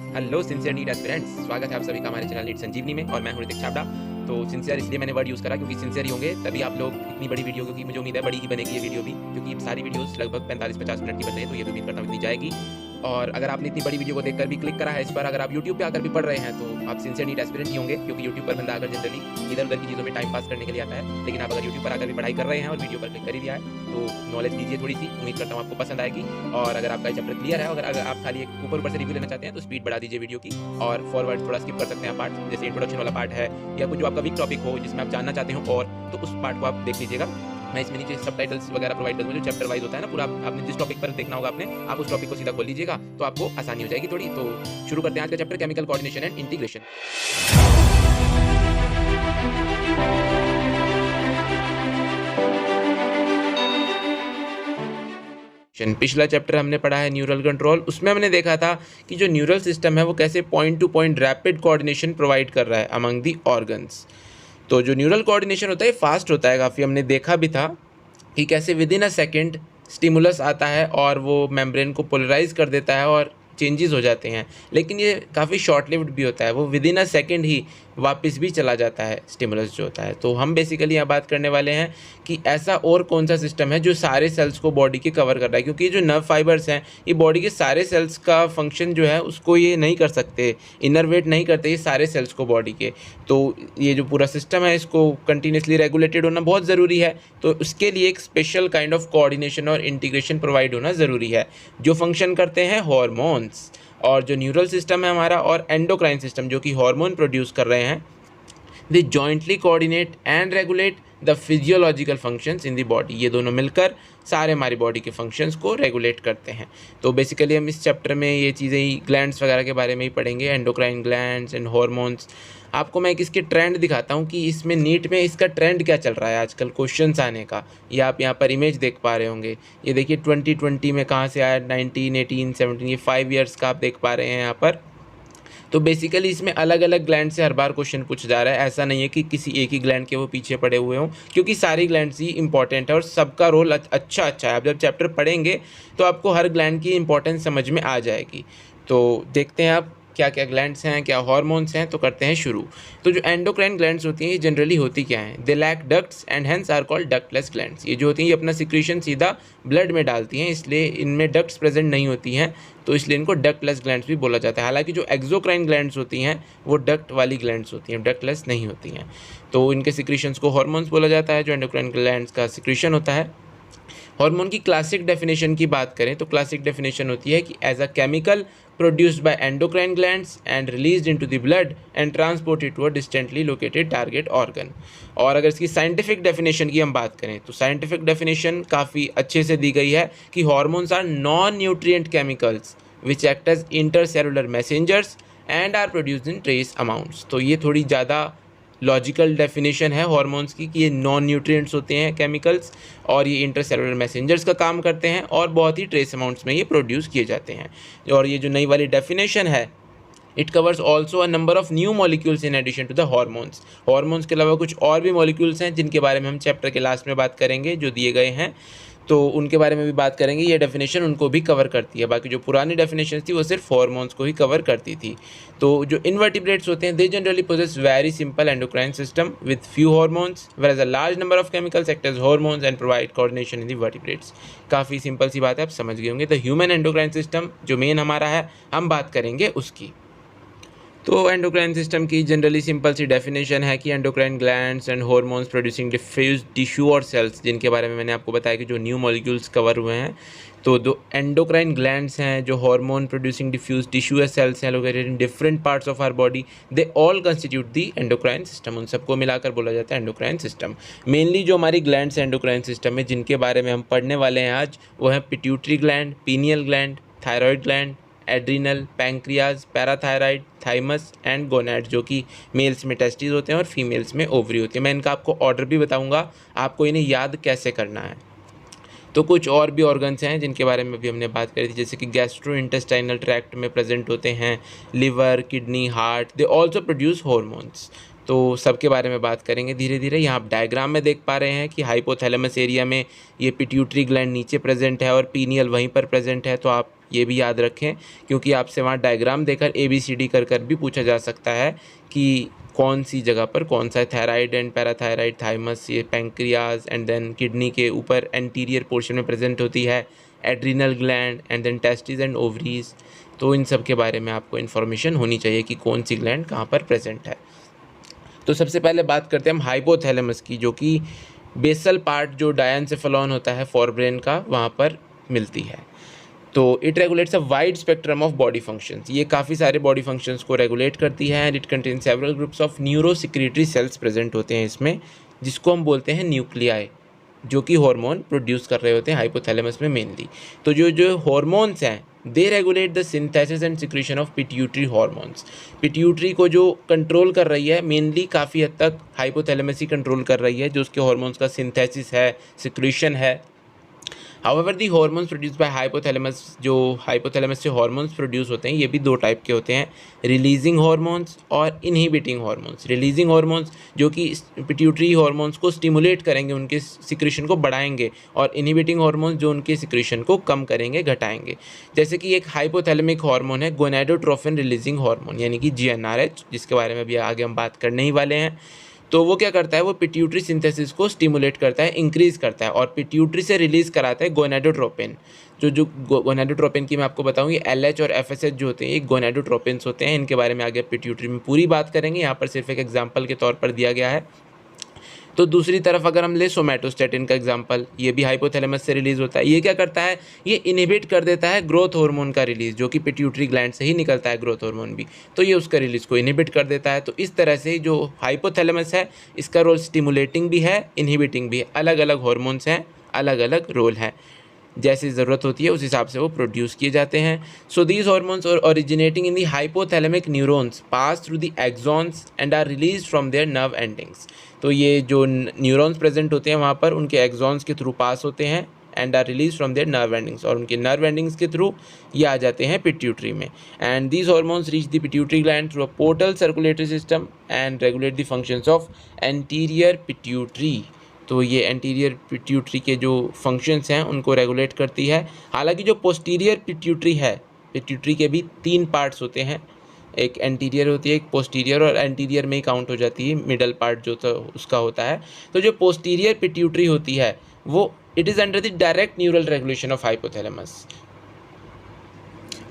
Hello sincere NEET aspirants, स्वागत है आप सभी का हमारे चैनल नीट संजीवनी में। और मैं हूं ऋतिक छाबड़ा। तो सिंसियर इसलिए मैंने वर्ड यूज़ करा क्योंकि सिंसियर ही होंगे तभी आप लोग इतनी बड़ी वीडियो, क्योंकि मुझे उम्मीद है बड़ी ही बनेगी ये वीडियो भी, क्योंकि सारी वीडियोस लगभग 45-50 मिनट की बन रही है, तो ये भी उम्मीद करता हूँ इतनी जाएगी। और अगर आपने इतनी बड़ी वीडियो को देखकर भी क्लिक करा है इस पर, अगर आप यूट्यूब पे आकर भी पढ़ रहे हैं तो आप सिंसियर नीट एस्पिरेंट ही होंगे, क्योंकि यूट्यूब पर बंदा आकर जनरली इधर उधर की चीज़ों में टाइम पास करने के लिए आता है। लेकिन आप अगर यूट्यूब पर आकर भी पढ़ाई कर रहे हैं और वीडियो पर क्लिक कर ही दिया है तो नॉलेज लीजिए थोड़ी सी, उम्मीद करता हूँ आपको पसंद आएगी। और अगर आपका चैप्टर क्लियर है, अगर आप खाली एक ऊपर ऊपर से रिव्यू लेना चाहते हैं तो स्पीड बढ़ा दीजिए वीडियो की, और फॉरवर्ड थोड़ा स्किप कर सकते हैं आप पार्ट, जैसे इंट्रोडक्शन वाला पार्ट है या कुछ जो आपका वीक टॉपिक हो जिसमें आप जानना चाहते हो, और तो उस पार्ट को आप देख लीजिएगा। मैं इसमें नीचे सबटाइटल्स वगैरह प्रोवाइड करूँगा, जो चैप्टर वाइज होता है ना पूरा, आपने जिस टॉपिक पर देखना होगा आपने, आप उस टॉपिक को सीधा खोल लीजिएगा तो आपको आसानी हो जाएगी थोड़ी। तो शुरू करते हैं आज का chapter, chemical coordination and integration. पिछला चैप्टर हमने पढ़ा है न्यूरल कंट्रोल। उसमें हमने देखा था कि जो न्यूरल सिस्टम है वो कैसे point two point rapid coordination provide कर रहा है अमंग दी ऑर्गन्स। तो जो न्यूरल कोऑर्डिनेशन होता है फास्ट होता है काफ़ी, हमने देखा भी था कि कैसे with in a second stimulus आता है और वो मेम्ब्रेन को पोलराइज कर देता है और चेंजेस हो जाते हैं। लेकिन ये काफ़ी शॉर्ट लिव्ड भी होता है, वो विद इन अ सेकेंड ही वापस भी चला जाता है स्टिमुलस जो होता है। तो हम बेसिकली यहाँ बात करने वाले हैं कि ऐसा और कौन सा सिस्टम है जो सारे सेल्स को बॉडी के कवर कर रहा है, क्योंकि ये जो नर्व फाइबर्स हैं ये बॉडी के सारे सेल्स का फंक्शन जो है उसको ये नहीं कर सकते, इनरवेट नहीं करते ये सारे सेल्स को बॉडी के। तो ये जो पूरा सिस्टम है इसको कंटिन्यूसली रेगुलेटेड होना बहुत ज़रूरी है। तो उसके लिए एक स्पेशल काइंड ऑफ कोऑर्डिनेशन और इंटीग्रेशन प्रोवाइड होना ज़रूरी है, जो फंक्शन करते हैं हॉर्मोन्स। और जो न्यूरल सिस्टम है हमारा और एंडोक्राइन सिस्टम जो कि हार्मोन प्रोड्यूस कर रहे हैं, they jointly coordinate and regulate the physiological functions in the body. ये दोनों मिलकर सारे हमारी बॉडी के फंक्शंस को रेगुलेट करते हैं। तो बेसिकली हम इस चैप्टर में ये चीज़ें ही ग्लैंड्स वगैरह के बारे में ही पढ़ेंगे, एंडोक्राइन ग्लैंड्स एंड हॉर्मोन्स। आपको मैं एक इसके ट्रेंड दिखाता हूँ कि इसमें नीट में इसका ट्रेंड क्या चल रहा है आजकल क्वेश्चंस आने का। ये आप यहाँ पर इमेज देख पा रहे होंगे, ये देखिए 2020 में कहाँ से आया, 19, 18, 17, ये 5 ईयर्स का आप देख पा रहे हैं यहाँ पर। तो बेसिकली इसमें अलग अलग ग्लैंड से हर बार क्वेश्चन पूछा जा रहा है। ऐसा नहीं है कि किसी एक ही ग्लैंड के वो पीछे पड़े हुए हों, क्योंकि सारी ग्लैंड्स ही इंपॉर्टेंट है और सबका रोल अच्छा है। आप जब चैप्टर पढ़ेंगे तो आपको हर ग्लैंड की इंपॉर्टेंस समझ में आ जाएगी। तो देखते हैं आप क्या क्या ग्लैंड्स हैं, क्या हार्मोन्स हैं। तो करते हैं शुरू। तो जो एंडोक्राइन ग्लैंड्स होती हैं ये जनरली होती क्या हैं, they lack ducts and hence are called ductless glands. ये जो होती हैं ये अपना सिक्रीशन सीधा ब्लड में डालती हैं, इसलिए इनमें डक्ट्स प्रेजेंट नहीं होती हैं, तो इसलिए इनको डक्टलेस ग्लैंड्स भी बोला जाता है। हालांकि जो एक्सोक्राइन ग्लैंड्स होती हैं वो डक्ट वाली ग्लैंड्स होती हैं, डक्टलेस नहीं होती हैं। तो इनके सिक्रीशंस को हार्मोन्स बोला जाता है, जो एंडोक्राइन ग्लैंड्स का सिक्रीशन होता है। हार्मोन की क्लासिक डेफिनेशन की बात करें तो क्लासिक डेफिनेशन होती है कि as a chemical produced by endocrine glands and released into the blood and transported to a distantly located target organ। और अगर इसकी साइंटिफिक डेफिनेशन की हम बात करें तो साइंटिफिक डेफिनेशन काफ़ी अच्छे से दी गई है कि hormones are non nutrient chemicals which act as intercellular messengers and are produced in trace amounts. तो ये थोड़ी ज़्यादा लॉजिकल डेफिनेशन है हॉर्मोन्स की कि ये नॉन न्यूट्रिएंट्स होते हैं केमिकल्स और ये इंटरसेलुलर मैसेंजर्स का काम करते हैं और बहुत ही ट्रेस अमाउंट्स में ये प्रोड्यूस किए जाते हैं। और ये जो नई वाली डेफिनेशन है it covers also a number of new molecules in addition to the hormones. Hormones के अलावा कुछ और भी मॉलिक्यूल्स हैं जिनके बारे में हम चैप्टर के लास्ट में बात करेंगे, जो दिए गए हैं, तो उनके बारे में भी बात करेंगे। ये डेफिनेशन उनको भी कवर करती है, बाकी जो पुरानी डेफिनेशन थी वो सिर्फ हॉर्मोन्स को ही कवर करती थी। तो जो इनवर्टिब्रेट्स होते हैं they generally possess very simple endocrine system with few hormones whereas a large number of chemicals act as hormones and provide coordination in the vertebrates। काफ़ी सिंपल सी बात है, आप समझ गए होंगे। द ह्यूमन एंडोक्राइन सिस्टम जो मेन हमारा है हम बात करेंगे उसकी। तो एंडोक्राइन सिस्टम की जनरली सिंपल सी डेफिनेशन है कि endocrine glands and hormones producing diffuse tissue और सेल्स, जिनके बारे में मैंने आपको बताया कि जो न्यू मॉलिक्यूल्स कवर हुए हैं। तो दो एंडोक्राइन ग्लैंड्स हैं जो hormone producing diffuse tissue cells हैं located in different parts of our body, they all constitute the endocrine system. उन सबको मिलाकर बोला जाता है एंडोक्राइन सिस्टम। मेनली जो हमारी ग्लैंड्स एंडोक्राइन सिस्टम में जिनके बारे में हम पढ़ने वाले हैं आज वो है pituitary gland, pineal gland, thyroid gland, adrenal, pancreas, parathyroid, thymus and gonad, जो कि मेल्स में टेस्टिस होते हैं और फीमेल्स में ओवरी होती है। मैं इनका आपको ऑर्डर भी बताऊंगा, आपको इन्हें याद कैसे करना है। तो कुछ और भी ऑर्गन्स हैं जिनके बारे में भी हमने बात करी थी, जैसे कि गैस्ट्रो इंटेस्टाइनल ट्रैक्ट में प्रेजेंट होते हैं liver, kidney, heart, they also produce hormones. तो सबके बारे में बात करेंगे धीरे धीरे। यहाँ आप डायग्राम में देख पा रहे हैं कि हाइपोथैलेमस एरिया में ये पिट्यूटरी ग्लैंड नीचे प्रेजेंट है और पीनियल वहीं पर प्रेजेंट है। तो आप ये भी याद रखें, क्योंकि आपसे वहाँ डायग्राम देकर ABCD कर भी पूछा जा सकता है कि कौन सी जगह पर कौन सा थायराइड एंड पैराथायराइड, थाइमस, ये पैंक्रियाज एंड देन किडनी के ऊपर एंटीरियर पोर्शन में प्रेजेंट होती है, adrenal gland and then testis and ovaries. तो इन सब के बारे में आपको इन्फॉर्मेशन होनी चाहिए कि कौन सी ग्लैंड कहाँ पर प्रेजेंट है। तो सबसे पहले बात करते हैं हम हाइपोथैलेमस की, जो कि बेसल पार्ट जो डायनसेफेलॉन होता है फोरब्रेन का, वहाँ पर मिलती है। तो it regulates a wide spectrum of body functions, ये काफ़ी सारे बॉडी फंक्शंस को रेगुलेट करती है। And it contain several groups of neurosecretory cells present होते हैं इसमें, जिसको हम बोलते हैं न्यूक्लियाई, जो कि हार्मोन प्रोड्यूस कर रहे होते हैं हाइपोथैलेमस में मेनली। तो जो हार्मोन्स हैं they regulate the synthesis and secretion of pituitary hormones. Pituitary को जो कंट्रोल कर रही है मेनली काफ़ी हद तक हाइपोथैलेमस ही कंट्रोल कर रही है, जो उसके हार्मोन्स का सिंथेसिस है, सिक्रीशन है। However the hormones produce by hypothalamus, जो हाइपोथैलेमस से हार्मोन्स प्रोड्यूस होते हैं ये भी दो टाइप के होते हैं, रिलीजिंग हार्मोन्स और इनहिबिटिंग हार्मोन्स। रिलीजिंग हार्मोन्स जो कि पिट्यूटरी हार्मोन्स को स्टिमुलेट करेंगे, उनके सिक्रीशन को बढ़ाएंगे, और इनहिबिटिंग हार्मोन्स जो उनके सिक्रीशन को कम करेंगे, घटाएंगे। जैसे कि एक हाइपोथैलेमिक हार्मोन है गोनाडोट्रोफिन रिलीजिंग हार्मोन, यानी कि GnRH, जिसके बारे में अभी आगे हम बात करने ही वाले हैं। तो वो क्या करता है, वो पिट्यूटरी सिंथेसिस को स्टिमुलेट करता है, इंक्रीज़ करता है, और पिट्यूटरी से रिलीज़ कराता है गोनाडोट्रोपिन। जो गोनाडोट्रोपिन की मैं आपको बताऊँ, ये LH और FSH जो होते हैं ये गोनाडोट्रोपिन्स होते हैं। इनके बारे में आगे पिट्यूटरी में पूरी बात करेंगे, यहाँ पर सिर्फ एक एग्जांपल के तौर पर दिया गया है। तो दूसरी तरफ अगर हम ले सोमैटोस्टेटिन का एग्जांपल, ये भी हाइपोथैलेमस से रिलीज़ होता है। ये क्या करता है, ये इनहिबिट कर देता है ग्रोथ हार्मोन का रिलीज़, जो कि पिट्यूटरी ग्लैंड से ही निकलता है ग्रोथ हार्मोन भी, तो ये उसका रिलीज़ को इनहिबिट कर देता है। तो इस तरह से जो हाइपोथैलेमस है इसका रोल स्टिमुलेटिंग भी है, इनहिबिटिंग भी है। अलग अलग हार्मोन्स हैं, अलग अलग रोल है, जैसी ज़रूरत होती है उस हिसाब से वो प्रोड्यूस किए जाते हैं। So these hormones are originating in the hypothalamic neurons pass through the axons and are release from their nerve endings. तो ये जो न्यूरॉन्स प्रेजेंट होते हैं वहाँ पर उनके एक्सॉन्स के थ्रू पास होते हैं and are release from their nerve endings, और उनके नर्व एंडिंग्स के थ्रू ये आ जाते हैं पिट्यूटरी में। And these hormones reach the pituitary gland through a portal circulatory system and regulate the functions of anterior pituitary. तो ये एंटीरियर पिट्यूटरी के जो फंक्शंस हैं उनको रेगुलेट करती है। हालांकि जो पोस्टीरियर पिट्यूटरी है, पिट्यूटरी के भी 3 पार्ट्स होते हैं, एक एंटीरियर होती है, एक पोस्टीरियर, और एंटीरियर में ही काउंट हो जाती है मिडल पार्ट जो तो उसका होता है। तो जो पोस्टीरियर पिट्यूटरी होती है वो it is under the direct neural regulation of hypothalamus,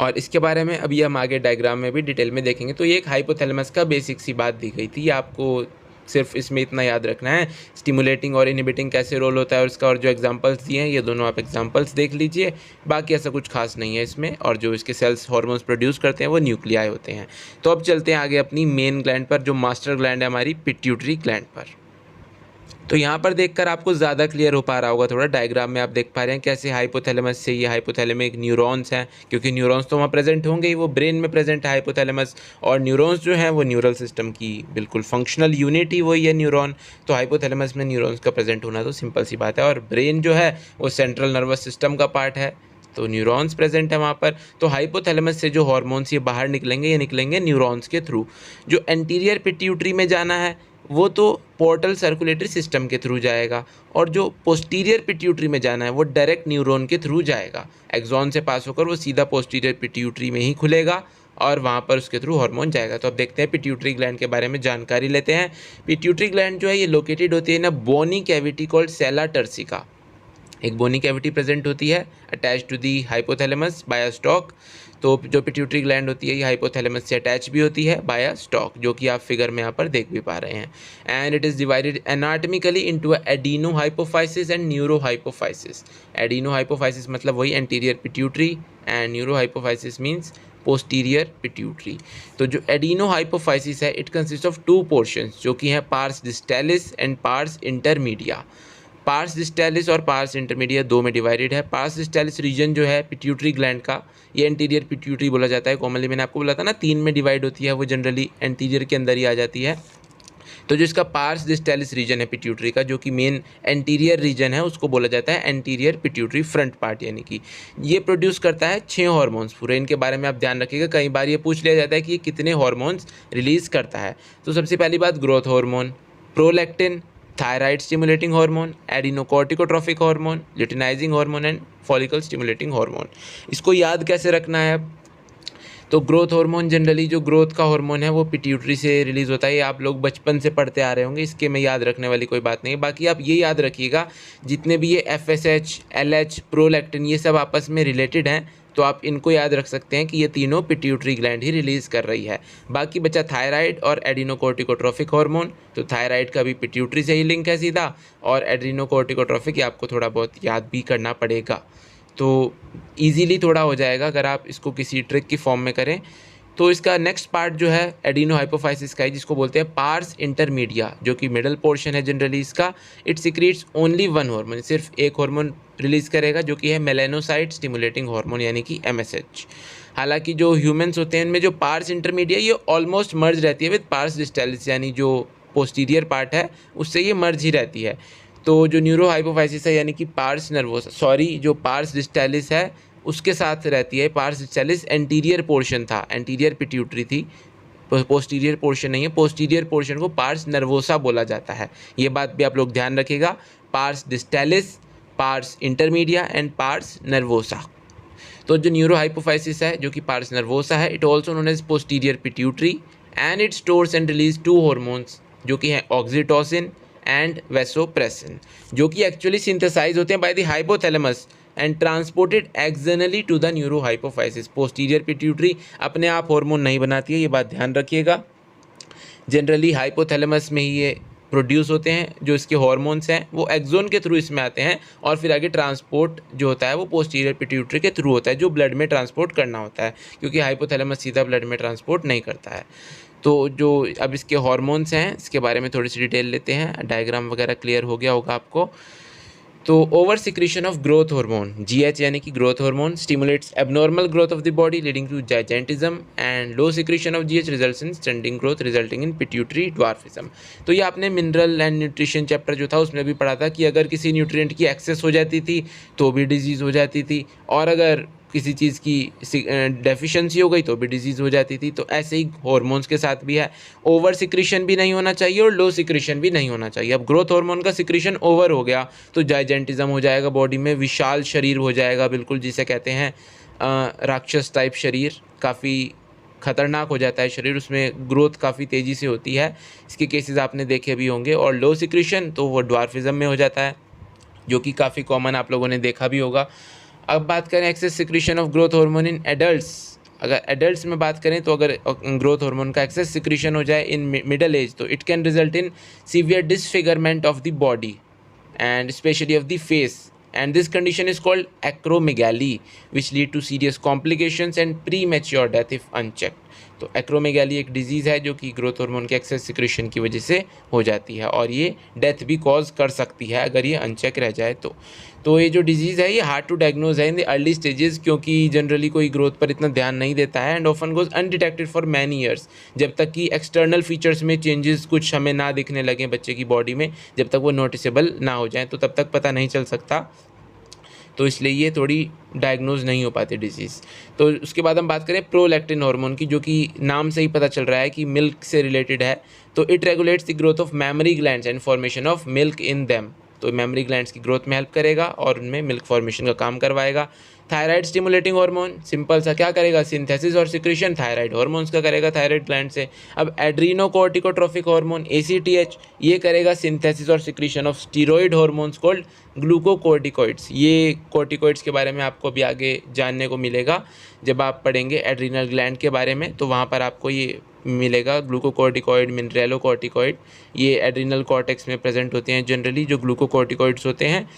और इसके बारे में अभी हम आगे डायग्राम में भी डिटेल में देखेंगे। तो ये एक हाइपोथैलेमस का बेसिक सी बात दी गई थी, आपको सिर्फ इसमें इतना याद रखना है, स्टिमुलेटिंग और इनहिबिटिंग कैसे रोल होता है और इसका, और जो एग्जांपल्स दिए हैं ये दोनों आप एग्जांपल्स देख लीजिए। बाकी ऐसा कुछ खास नहीं है इसमें, और जो इसके सेल्स हार्मोन्स प्रोड्यूस करते हैं वो न्यूक्लियाई होते हैं। तो अब चलते हैं आगे अपनी मेन ग्लैंड पर, जो मास्टर ग्लैंड है हमारी पिट्यूटरी ग्लैंड पर। तो यहाँ पर देखकर आपको ज़्यादा क्लियर हो पा रहा होगा, थोड़ा डायग्राम में आप देख पा रहे हैं कैसे हाइपोथैलेमस से ये हाइपोथैलेमिक न्यूरॉन्स हैं, क्योंकि न्यूरॉन्स तो वहाँ प्रेजेंट होंगे ही, वो ब्रेन में प्रेजेंट है हाइपोथैलेमस, और न्यूरॉन्स जो हैं वो न्यूरल सिस्टम की बिल्कुल फंक्शनल यूनिट ही वही है न्यूरॉन। तो हाइपोथैलेमस में न्यूरॉन्स का प्रेजेंट होना तो सिंपल सी बात है, और ब्रेन जो है वो सेंट्रल नर्वस सिस्टम का पार्ट है, तो न्यूरॉन्स प्रेजेंट है वहाँ पर। तो हाइपोथैलेमस से जो हार्मोन्स ये बाहर निकलेंगे, ये निकलेंगे न्यूरॉन्स के थ्रू। जो एंटीरियर पिट्यूटरी में जाना है वो तो पोर्टल सर्कुलेटरी सिस्टम के थ्रू जाएगा, और जो पोस्टीरियर पिट्यूटरी में जाना है वो डायरेक्ट न्यूरॉन के थ्रू जाएगा, एक्सॉन से पास होकर वो सीधा पोस्टीरियर पिट्यूटरी में ही खुलेगा, और वहाँ पर उसके थ्रू हार्मोन जाएगा। तो अब देखते हैं पिट्यूटरी ग्लैंड के बारे में जानकारी लेते हैं। पिट्यूटरी ग्लैंड जो है ये लोकेटेड होती है ना bony cavity called sella turcica. एक बोनी कैविटी प्रेजेंट होती है attach to the hypothalamus by a stalk. तो जो पिट्यूटरी ग्लैंड होती है ये हाइपोथैलेमस से अटैच भी होती है बाय अ स्टॉक, जो कि आप फिगर में यहाँ पर देख भी पा रहे हैं। And it is divided anatomically into adeno hypophysis and neuro hypophysis. Adeno hypophysis मतलब वही anterior pituitary, and neuro hypophysis means posterior pituitary. तो जो एडिनो हाइपोफाइसिस है इट कंसिस्ट ऑफ 2 पोर्शंस, जो कि हैं pars distalis and pars intermedia. Pars distalis और pars intermedia 2 में डिवाइडेड है। पार्स डिस्टेलिस रीजन जो है पिट्यूटरी ग्लैंड का, ये एंटीरियर पिट्यूटरी बोला जाता है कॉमनली। मैंने आपको बोला था ना 3 में डिवाइड होती है, वो जनरली एंटीरियर के अंदर ही आ जाती है। तो जो इसका पार्स डिस्टेलिस रीजन है पिट्यूटरी का, जो कि मेन एंटीरियर रीजन है, उसको बोला जाता है एंटीरियर पिट्यूटरी फ्रंट पार्ट, यानी कि ये प्रोड्यूस करता है 6 हार्मोन्स पूरे। इनके बारे में आप ध्यान रखिएगा, कई बार ये पूछ लिया जाता है कि ये कितने हार्मोन्स रिलीज़ करता है। तो सबसे पहली बात growth hormone, prolactin, thyroid stimulating hormone, adrenocorticotrophic hormone, luteinizing hormone and follicle stimulating hormone. इसको याद कैसे रखना है? तो ग्रोथ हार्मोन, जनरली जो ग्रोथ का हार्मोन है वो पिट्यूटरी से रिलीज होता है। ये आप लोग बचपन से पढ़ते आ रहे होंगे, इसके में याद रखने वाली कोई बात नहीं है। बाकी आप ये याद रखिएगा, जितने भी ये FSH, LH, प्रोलैक्टिन, ये सब आपस में रिलेटेड हैं, तो आप इनको याद रख सकते हैं कि ये तीनों पिट्यूटरी ग्लैंड ही रिलीज कर रही है। बाकी बचा थायराइड और एडिनोकॉर्टिकोट्रोफिक हार्मोन। तो थायराइड का भी पिट्यूटरी से ही लिंक है सीधा, और एडिनोकॉर्टिकोट्रोफिक आपको थोड़ा बहुत याद भी करना पड़ेगा, तो इजीली थोड़ा हो जाएगा अगर आप इसको किसी ट्रिक की फॉर्म में करें। तो इसका नेक्स्ट पार्ट जो है एडिनो हाइपोफाइसिस का है, जिसको बोलते हैं पार्स इंटरमीडिया, जो कि मिडल पोर्शन है जनरली इसका। It secretes only one hormone, सिर्फ एक हार्मोन रिलीज करेगा, जो कि है मेलानोसाइट स्टिमुलेटिंग हार्मोन यानी कि MSH। हालांकि जो ह्यूमंस होते हैं इनमें जो पार्स इंटरमीडिया ये ऑलमोस्ट मर्ज रहती है विद पार्स डिस्टालिस, यानी जो पोस्टीरियर पार्ट है उससे ये मर्ज ही रहती है। तो जो न्यूरो हाइपोफाइसिस है यानी कि पार्स नर्वोसा, जो पार्स डिस्टालिस है उसके साथ रहती है। पार्स डिस्टालिस एंटीरियर पोर्शन था, एंटीरियर पिट्यूटरी थी, पोस्टीरियर पोर्शन नहीं है। पोस्टीरियर पोर्शन को पार्स नर्वोसा बोला जाता है, ये बात भी आप लोग ध्यान रखिएगा। Pars distalis, pars intermedia and pars nervosa. तो जो न्यूरो हाइपोफाइसिस है जो कि पार्स नर्वोसा है, it also known as posterior pituitary and it stores and release 2 hormones, जो कि हैं ऑक्सीटोसिन एंड वेसोप्रेसिन, जो कि एक्चुअली सिंथेसाइज होते हैं by the hypothalamus and transported externally to the neuro hypophysis. Posterior pituitary अपने आप हार्मोन नहीं बनाती है, ये बात ध्यान रखिएगा। जनरली हाइपोथैलेमस में ही ये प्रोड्यूस होते हैं। जो इसके हार्मोन्स हैं वो एक्सोन के थ्रू इसमें आते हैं, और फिर आगे ट्रांसपोर्ट जो होता है वो पोस्टीरियर पिट्यूटरी के थ्रू होता है, जो ब्लड में ट्रांसपोर्ट करना होता है, क्योंकि हाइपोथैलेमस सीधा ब्लड में ट्रांसपोर्ट नहीं करता है। तो जो अब इसके हार्मोन्स हैं इसके बारे में थोड़ी सी डिटेल लेते हैं। डायग्राम वगैरह क्लियर हो गया होगा आपको। तो over secretion of growth hormone, GH यानी कि growth hormone, stimulates abnormal growth of the body leading to gigantism, and low secretion of GH results in stunting growth resulting in pituitary dwarfism. तो ये आपने मिनरल एंड न्यूट्रिशन चैप्टर जो था उसमें भी पढ़ा था कि अगर किसी न्यूट्रिएंट की एक्सेस हो जाती थी तो भी डिजीज़ हो जाती थी, और अगर किसी चीज़ की डेफिशिएंसी हो गई तो भी डिजीज़ हो जाती थी। तो ऐसे ही हार्मोन्स के साथ भी है, ओवर सिक्रीशन भी नहीं होना चाहिए और लो सिक्रीशन भी नहीं होना चाहिए। अब ग्रोथ हार्मोन का सिक्रीशन ओवर हो गया तो जाइजेंटिज्म हो जाएगा, बॉडी में विशाल शरीर हो जाएगा, बिल्कुल जिसे कहते हैं राक्षस टाइप शरीर, काफ़ी खतरनाक हो जाता है शरीर, उसमें ग्रोथ काफ़ी तेज़ी से होती है। इसके केसेस आपने देखे भी होंगे। और लो सिक्रीशन तो वो ड्वार्फिज्म में हो जाता है, जो कि काफ़ी कॉमन आप लोगों ने देखा भी होगा। अब बात करें excess secretion of growth hormone in adults. अगर एडल्ट्स में बात करें तो अगर ग्रोथ हार्मोन का एक्सेस सिक्रीशन हो जाए इन मिडल एज तो it can result in severe disfigurement of the body and especially of the face, and this condition is called acromegaly which lead to serious complications and premature death if unchecked। तो acromegaly एक disease है जो कि growth hormone के access secretion की वजह से हो जाती है, और ये डेथ भी कॉज कर सकती है अगर ये अनचेक रह जाए तो ये जो डिजीज़ है ये हार्ड टू डायग्नोज है इन द अर्ली स्टेजेस, क्योंकि जनरली कोई ग्रोथ पर इतना ध्यान नहीं देता है, and often goes undetected for many years. जब तक कि एक्सटर्नल फीचर्स में चेंजेस कुछ हमें ना दिखने लगे बच्चे की बॉडी में, जब तक वो नोटिसेबल ना हो जाए तो तब तक पता नहीं चल सकता। तो इसलिए ये थोड़ी डायग्नोज नहीं हो पाती डिजीज़। तो उसके बाद हम बात करें प्रोलैक्टिन हार्मोन की, जो कि नाम से ही पता चल रहा है कि मिल्क से रिलेटेड है। तो it regulates the growth of memory glands and formation of milk in them. तो मेमोरी ग्लैंड्स की ग्रोथ में हेल्प करेगा और उनमें मिल्क फॉर्मेशन का काम करवाएगा। थायराइड स्टिमुलेटिंग हार्मोन सिंपल सा क्या करेगा, सिंथेसिस और सिक्रीशन थायराइड हार्मोन्स का करेगा थायराइड ग्लैंड से। अब एड्रीनोकॉर्टिकोट्रोफिक हार्मोन ACTH ये करेगा सिंथेसिस और secretion of steroid hormones called glucocorticoids. ये कॉर्टिकॉइड्स के बारे में आपको भी आगे जानने को मिलेगा जब आप पढ़ेंगे एड्रीनल ग्लैंड के बारे में, तो वहाँ पर आपको ये मिलेगा ग्लूकोकॉर्टिकॉइड, मिनरेलोकॉर्टिकॉइड। ये एड्रीनल कॉर्टेक्स में प्रेजेंट होते हैं जनरली जो ग्लूकोकॉर्टिकॉइड्स होते हैं,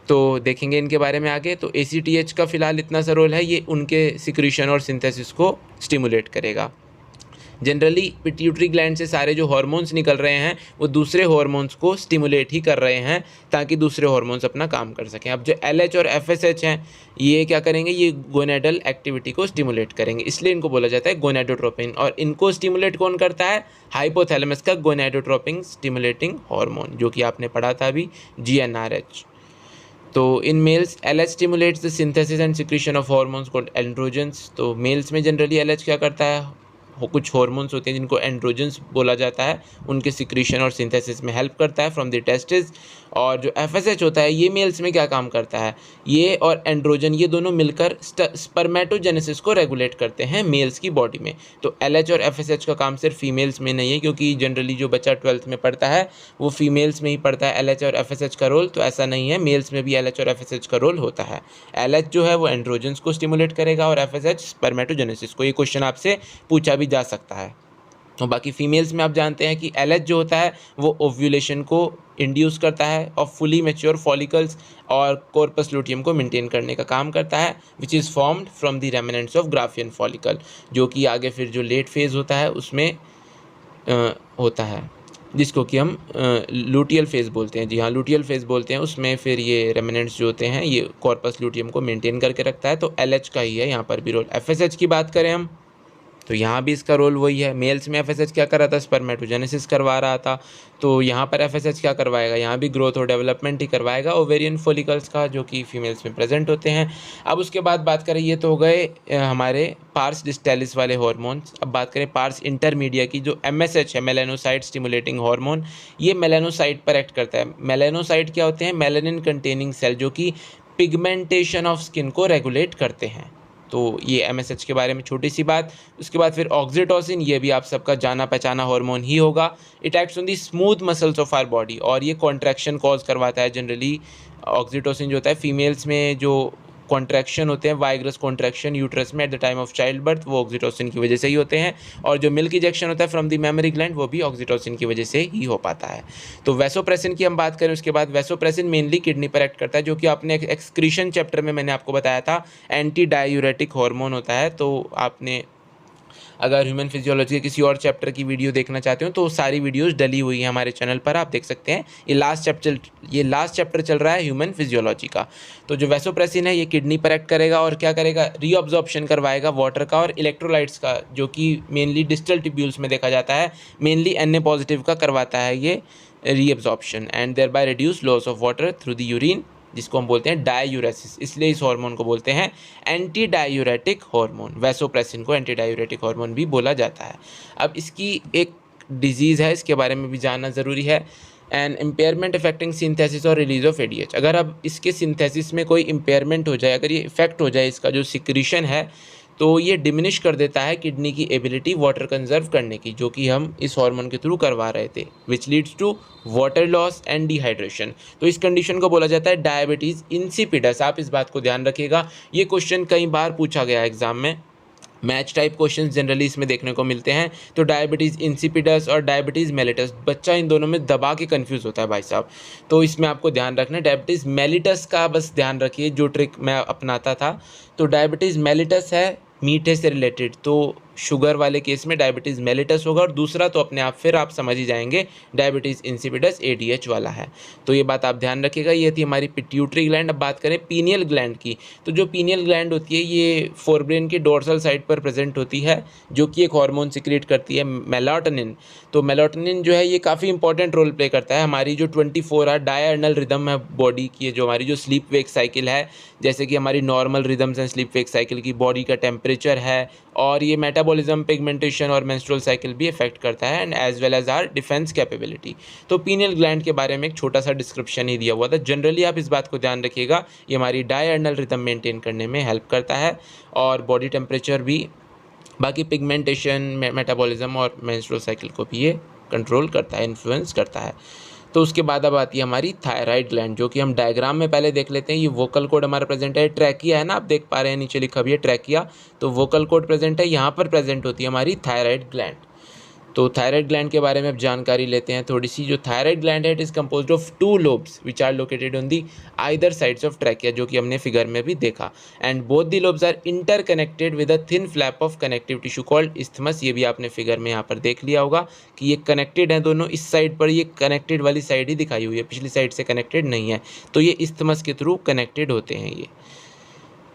तो देखेंगे इनके बारे में आगे। तो ACTH का फिलहाल इतना सा रोल है, ये उनके सिक्रीशन और सिंथेसिस को स्टिमुलेट करेगा। जनरली पिट्यूटरी ग्लैंड से सारे जो हार्मोन्स निकल रहे हैं वो दूसरे हार्मोन्स को स्टिमुलेट ही कर रहे हैं ताकि दूसरे हार्मोन्स अपना काम कर सकें। अब जो LH और FSH हैं ये क्या करेंगे, ये गोनेडल एक्टिविटी को स्टिमुलेट करेंगे, इसलिए इनको बोला जाता है गोनेडोट्रोपिन। और इनको स्टिमुलेट कौन करता है, हाइपोथैलेमस का गोनेडोट्रोपिन स्टिमुलेटिंग हार्मोन, जो कि आपने पढ़ा था अभी GnRH। तो in males LH stimulates the synthesis and secretion of hormones called androgens. तो मेल्स में जनरली LH क्या करता है, कुछ हार्मोन्स होते हैं जिनको एंड्रोजन्स बोला जाता है, उनके सिक्रीशन और सिंथेसिस में हेल्प करता है फ्रॉम द टेस्टिस। और जो FSH होता है ये मेल्स में क्या काम करता है, ये और एंड्रोजन ये दोनों मिलकर स्पर्मेटोजेनेसिस को रेगुलेट करते हैं मेल्स की बॉडी में। तो LH और FSH का काम सिर्फ फीमेल्स में नहीं है, क्योंकि जनरली जो बच्चा 12th में पढ़ता है वो फीमेल्स में ही पढ़ता है LH और FSH का रोल, तो ऐसा नहीं है, मेल्स में भी LH और FSH का रोल होता है। LH जो है वो एंड्रोजन्स को स्टिमुलेट करेगा और FSH स्पर्मेटोजेनेसिस को। ये क्वेश्चन आपसे पूछा भी जा सकता है। और बाकी फीमेल्स में आप जानते हैं कि LH जो होता है वो ओव्यूलेशन को इंड्यूस करता है और फुली मैच्योर फॉलिकल्स और कॉर्पस लूटियम को मेंटेन करने का काम करता है, which is formed from the remnants of Graafian follicle, जो कि आगे फिर जो लेट फेज़ होता है उसमें होता है, जिसको कि हम लूटियल फेज़ बोलते हैं। जी हाँ, लूटियल फेज़ बोलते हैं। उसमें फिर ये रेमिनेंट्स जो होते हैं ये कॉर्पस लूटियम को मेंटेन करके रखता है, तो LH का ही है यहाँ पर भी रोल। FSH की बात करें हम तो यहाँ भी इसका रोल वही है। मेल्स में FSH क्या कर रहा था, स्पर्मेटोजेनेसिस करवा रहा था, तो यहाँ पर FSH क्या करवाएगा, यहाँ भी ग्रोथ और डेवलपमेंट ही करवाएगा ओवेरियन फॉलिकल्स का, जो कि फीमेल्स में प्रेजेंट होते हैं। अब उसके बाद बात करें, ये तो हो गए हमारे पार्स डिस्टेलिस वाले हार्मोन्स। अब बात करें पार्स इंटरमीडिया की, जो MSH है, मेलानोसाइट स्टिमुलेटिंग हार्मोन, ये मेलानोसाइट पर एक्ट करता है। मेलानोसाइट क्या होते हैं, मेलानिन कंटेनिंग सेल, जो कि पिगमेंटेशन ऑफ स्किन को रेगुलेट करते हैं। तो ये MSH के बारे में छोटी सी बात। उसके बाद फिर ऑक्सीटोसिन, ये भी आप सबका जाना पहचाना हार्मोन ही होगा। It acts on the smooth muscles of our body और ये कॉन्ट्रैक्शन कॉज करवाता है। जनरली ऑक्सीटोसिन जो होता है फीमेल्स में जो कॉन्ट्रैक्शन होते हैं, वाइग्रस कॉन्ट्रैक्शन यूट्रस में at the time of child birth, वो ऑक्सीटोसिन की वजह से ही होते हैं। और जो मिल्क इजेक्शन होता है फ्रॉम द मेमोरी ग्लैंड, वो भी ऑक्सीटोसिन की वजह से ही हो पाता है। तो वैसोप्रेसिन की हम बात करें, उसके बाद वैसोप्रेसिन मेनली किडनी पर एक्ट करता है, जो कि आपने एक्सक्रीशन चैप्टर में मैंने आपको बताया था, एंटी डायूरेटिक हार्मोन होता है। तो आपने अगर ह्यूमन फिजियोलॉजी के किसी और चैप्टर की वीडियो देखना चाहते हो तो सारी वीडियोस डली हुई हैं हमारे चैनल पर, आप देख सकते हैं। ये लास्ट चैप्टर चल रहा है ह्यूमन फिजियोलॉजी का। तो जो वैसोप्रेसिन है ये किडनी पर एक्ट करेगा और क्या करेगा, रीअब्जॉर्प्शन करवाएगा वाटर का और इलेक्ट्रोलाइट्स का, जो कि मेनली डिस्टल ट्यूब्यूल्स में देखा जाता है। मेनली Na पॉजिटिव का करवाता है ये reabsorption, and thereby reduce loss of water through the urine, जिसको हम बोलते हैं डायूरेसिस। इसलिए इस हार्मोन को बोलते हैं एंटी डायूरेटिक हार्मोन। वैसोप्रेसिन को एंटी डायूरेटिक हार्मोन भी बोला जाता है। अब इसकी एक डिजीज़ है, इसके बारे में भी जानना ज़रूरी है, एन इम्पेयरमेंट अफेक्टिंग सिंथेसिस और रिलीज ऑफ ADH। अगर अब इसके सिंथेसिस में कोई इम्पेयरमेंट हो जाए, अगर ये इफेक्ट हो जाए, इसका जो सिक्रीशन है, तो ये डिमिनिश कर देता है किडनी की एबिलिटी वाटर कंजर्व करने की, जो कि हम इस हार्मोन के थ्रू करवा रहे थे, which leads to water loss and dehydration. तो इस कंडीशन को बोला जाता है डायबिटीज़ इंसिपिडस। आप इस बात को ध्यान रखिएगा, ये क्वेश्चन कई बार पूछा गया एग्जाम में, मैच टाइप क्वेश्चंस जनरली इसमें देखने को मिलते हैं। तो डायबिटीज़ इंसिपिडस और डायबिटीज़ मेलिटस, बच्चा इन दोनों में दबा के कंफ्यूज होता है भाई साहब, तो इसमें आपको ध्यान रखना है। डायबिटीज़ मेलिटस का बस ध्यान रखिए, जो ट्रिक मैं अपनाता था। तो डायबिटीज़ मेलिटस है मीठे से रिलेटेड, तो शुगर वाले केस में डायबिटीज़ मेलिटस होगा, और दूसरा तो अपने आप फिर आप समझ ही जाएंगे, डायबिटीज़ इंसिपिडस ADH वाला है। तो ये बात आप ध्यान रखिएगा। ये थी हमारी पिट्यूटरी ग्लैंड। अब बात करें पीनियल ग्लैंड की, तो जो पीनियल ग्लैंड होती है ये फोरब्रेन के डोर्सल साइड पर प्रेजेंट होती है, जो कि एक हार्मोन सिक्रेट करती है, मेलाटोनिन। तो मेलाटोनिन जो है ये काफ़ी इंपॉर्टेंट रोल प्ले करता है हमारी जो 24 आवर डायर्नल रिदम है बॉडी की, जो हमारी जो स्लीप वेक साइकिल है, जैसे कि हमारी नॉर्मल रिदम्स हैं स्लीप वेक साइकिल की, बॉडी का टेम्परेचर है, और ये मेटाबॉलिज्म, पिगमेंटेशन और मेंस्ट्रुअल साइकिल भी इफेक्ट करता है, and as well as our defence capability. तो पीनियल ग्लैंड के बारे में एक छोटा सा डिस्क्रिप्शन ही दिया हुआ था। जनरली आप इस बात को ध्यान रखिएगा, ये हमारी डायर्नल रिदम मेंटेन करने में हेल्प करता है, और बॉडी टेम्परेचर भी, बाकी पिगमेंटेशन, मेटाबॉलिज्म और मेंस्ट्रुअल साइकिल को भी ये कंट्रोल करता है, इन्फ्लुएंस करता है। तो उसके बाद अब आती है हमारी थायराइड ग्लैंड, जो कि हम डायग्राम में पहले देख लेते हैं। ये वोकल कॉर्ड हमारा प्रेजेंट है, ट्रैकिया है ना, आप देख पा रहे हैं नीचे लिखा भी है ट्रैकिया, तो वोकल कॉर्ड प्रेजेंट है, यहाँ पर प्रेजेंट होती है हमारी थायराइड ग्लैंड। तो थायराइड ग्लैंड के बारे में अब जानकारी लेते हैं थोड़ी सी। जो थायराइड ग्लैंड है, it is composed of 2 lobes which are located on the either sides of trachea, जो कि हमने फिगर में भी देखा, and both the lobes are interconnected with a thin flap of connective tissue called isthmus. ये भी आपने फिगर में यहाँ पर देख लिया होगा कि ये कनेक्टेड है दोनों। इस साइड पर ये कनेक्टेड वाली साइड ही दिखाई हुई है, पिछली साइड से कनेक्टेड नहीं है, तो ये इस्थमस के थ्रू कनेक्टेड होते हैं ये।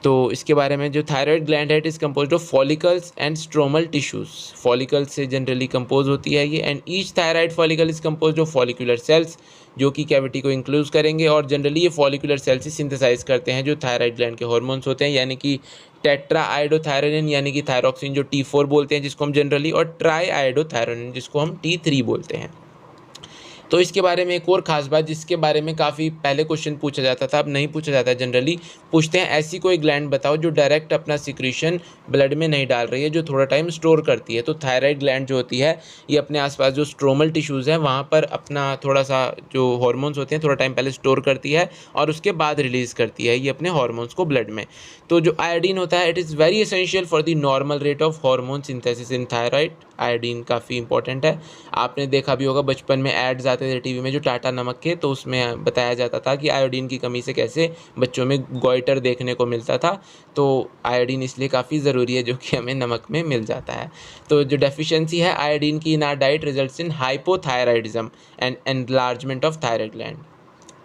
तो इसके बारे में, जो थायराइड ग्लैंड है it is composed of follicles and stromal tissues. Follicles से जनरली कंपोज होती है ये, and each thyroid follicle is composed of follicular cells, जो कि कैविटी को इंक्लूड करेंगे। और जनरली ये फॉलिकुलर सेल्स ही सिंथेसाइज करते हैं जो थायराइड ग्लैंड के हार्मोन्स होते हैं, यानी कि टेट्रा आयोडोथायरोनिन यानी कि थायरोक्सिन जो T4 बोलते हैं जिसको हम जनरली, और ट्राई आयोडोथायरोनिन जिसको हम T3 बोलते हैं। तो इसके बारे में एक और ख़ास बात, जिसके बारे में काफ़ी पहले क्वेश्चन पूछा जाता था, अब नहीं पूछा जाता है, जनरली पूछते हैं ऐसी कोई ग्लैंड बताओ जो डायरेक्ट अपना सिक्रीशन ब्लड में नहीं डाल रही है, जो थोड़ा टाइम स्टोर करती है। तो थायराइड ग्लैंड जो होती है ये अपने आसपास जो स्ट्रोमल टिश्यूज़ हैं वहाँ पर अपना थोड़ा सा जो हॉर्मोन्स होते हैं थोड़ा टाइम पहले स्टोर करती है और उसके बाद रिलीज़ करती है ये अपने हॉर्मोन्स को ब्लड में। तो जो आयोडीन होता है it is very essential for the normal rate of hormone synthesis in thyroid. Iodine काफ़ी इंपॉर्टेंट है। आपने देखा भी होगा बचपन में एड्स आते थे टीवी में जो टाटा नमक के, तो उसमें बताया जाता था कि आयोडीन की कमी से कैसे बच्चों में गोइटर देखने को मिलता था। तो आयोडीन इसलिए काफ़ी ज़रूरी है जो कि हमें नमक में मिल जाता है। तो जो डेफिशिएंसी है आयोडीन की in our diet results in hypothyroidism and enlargement of thyroid gland.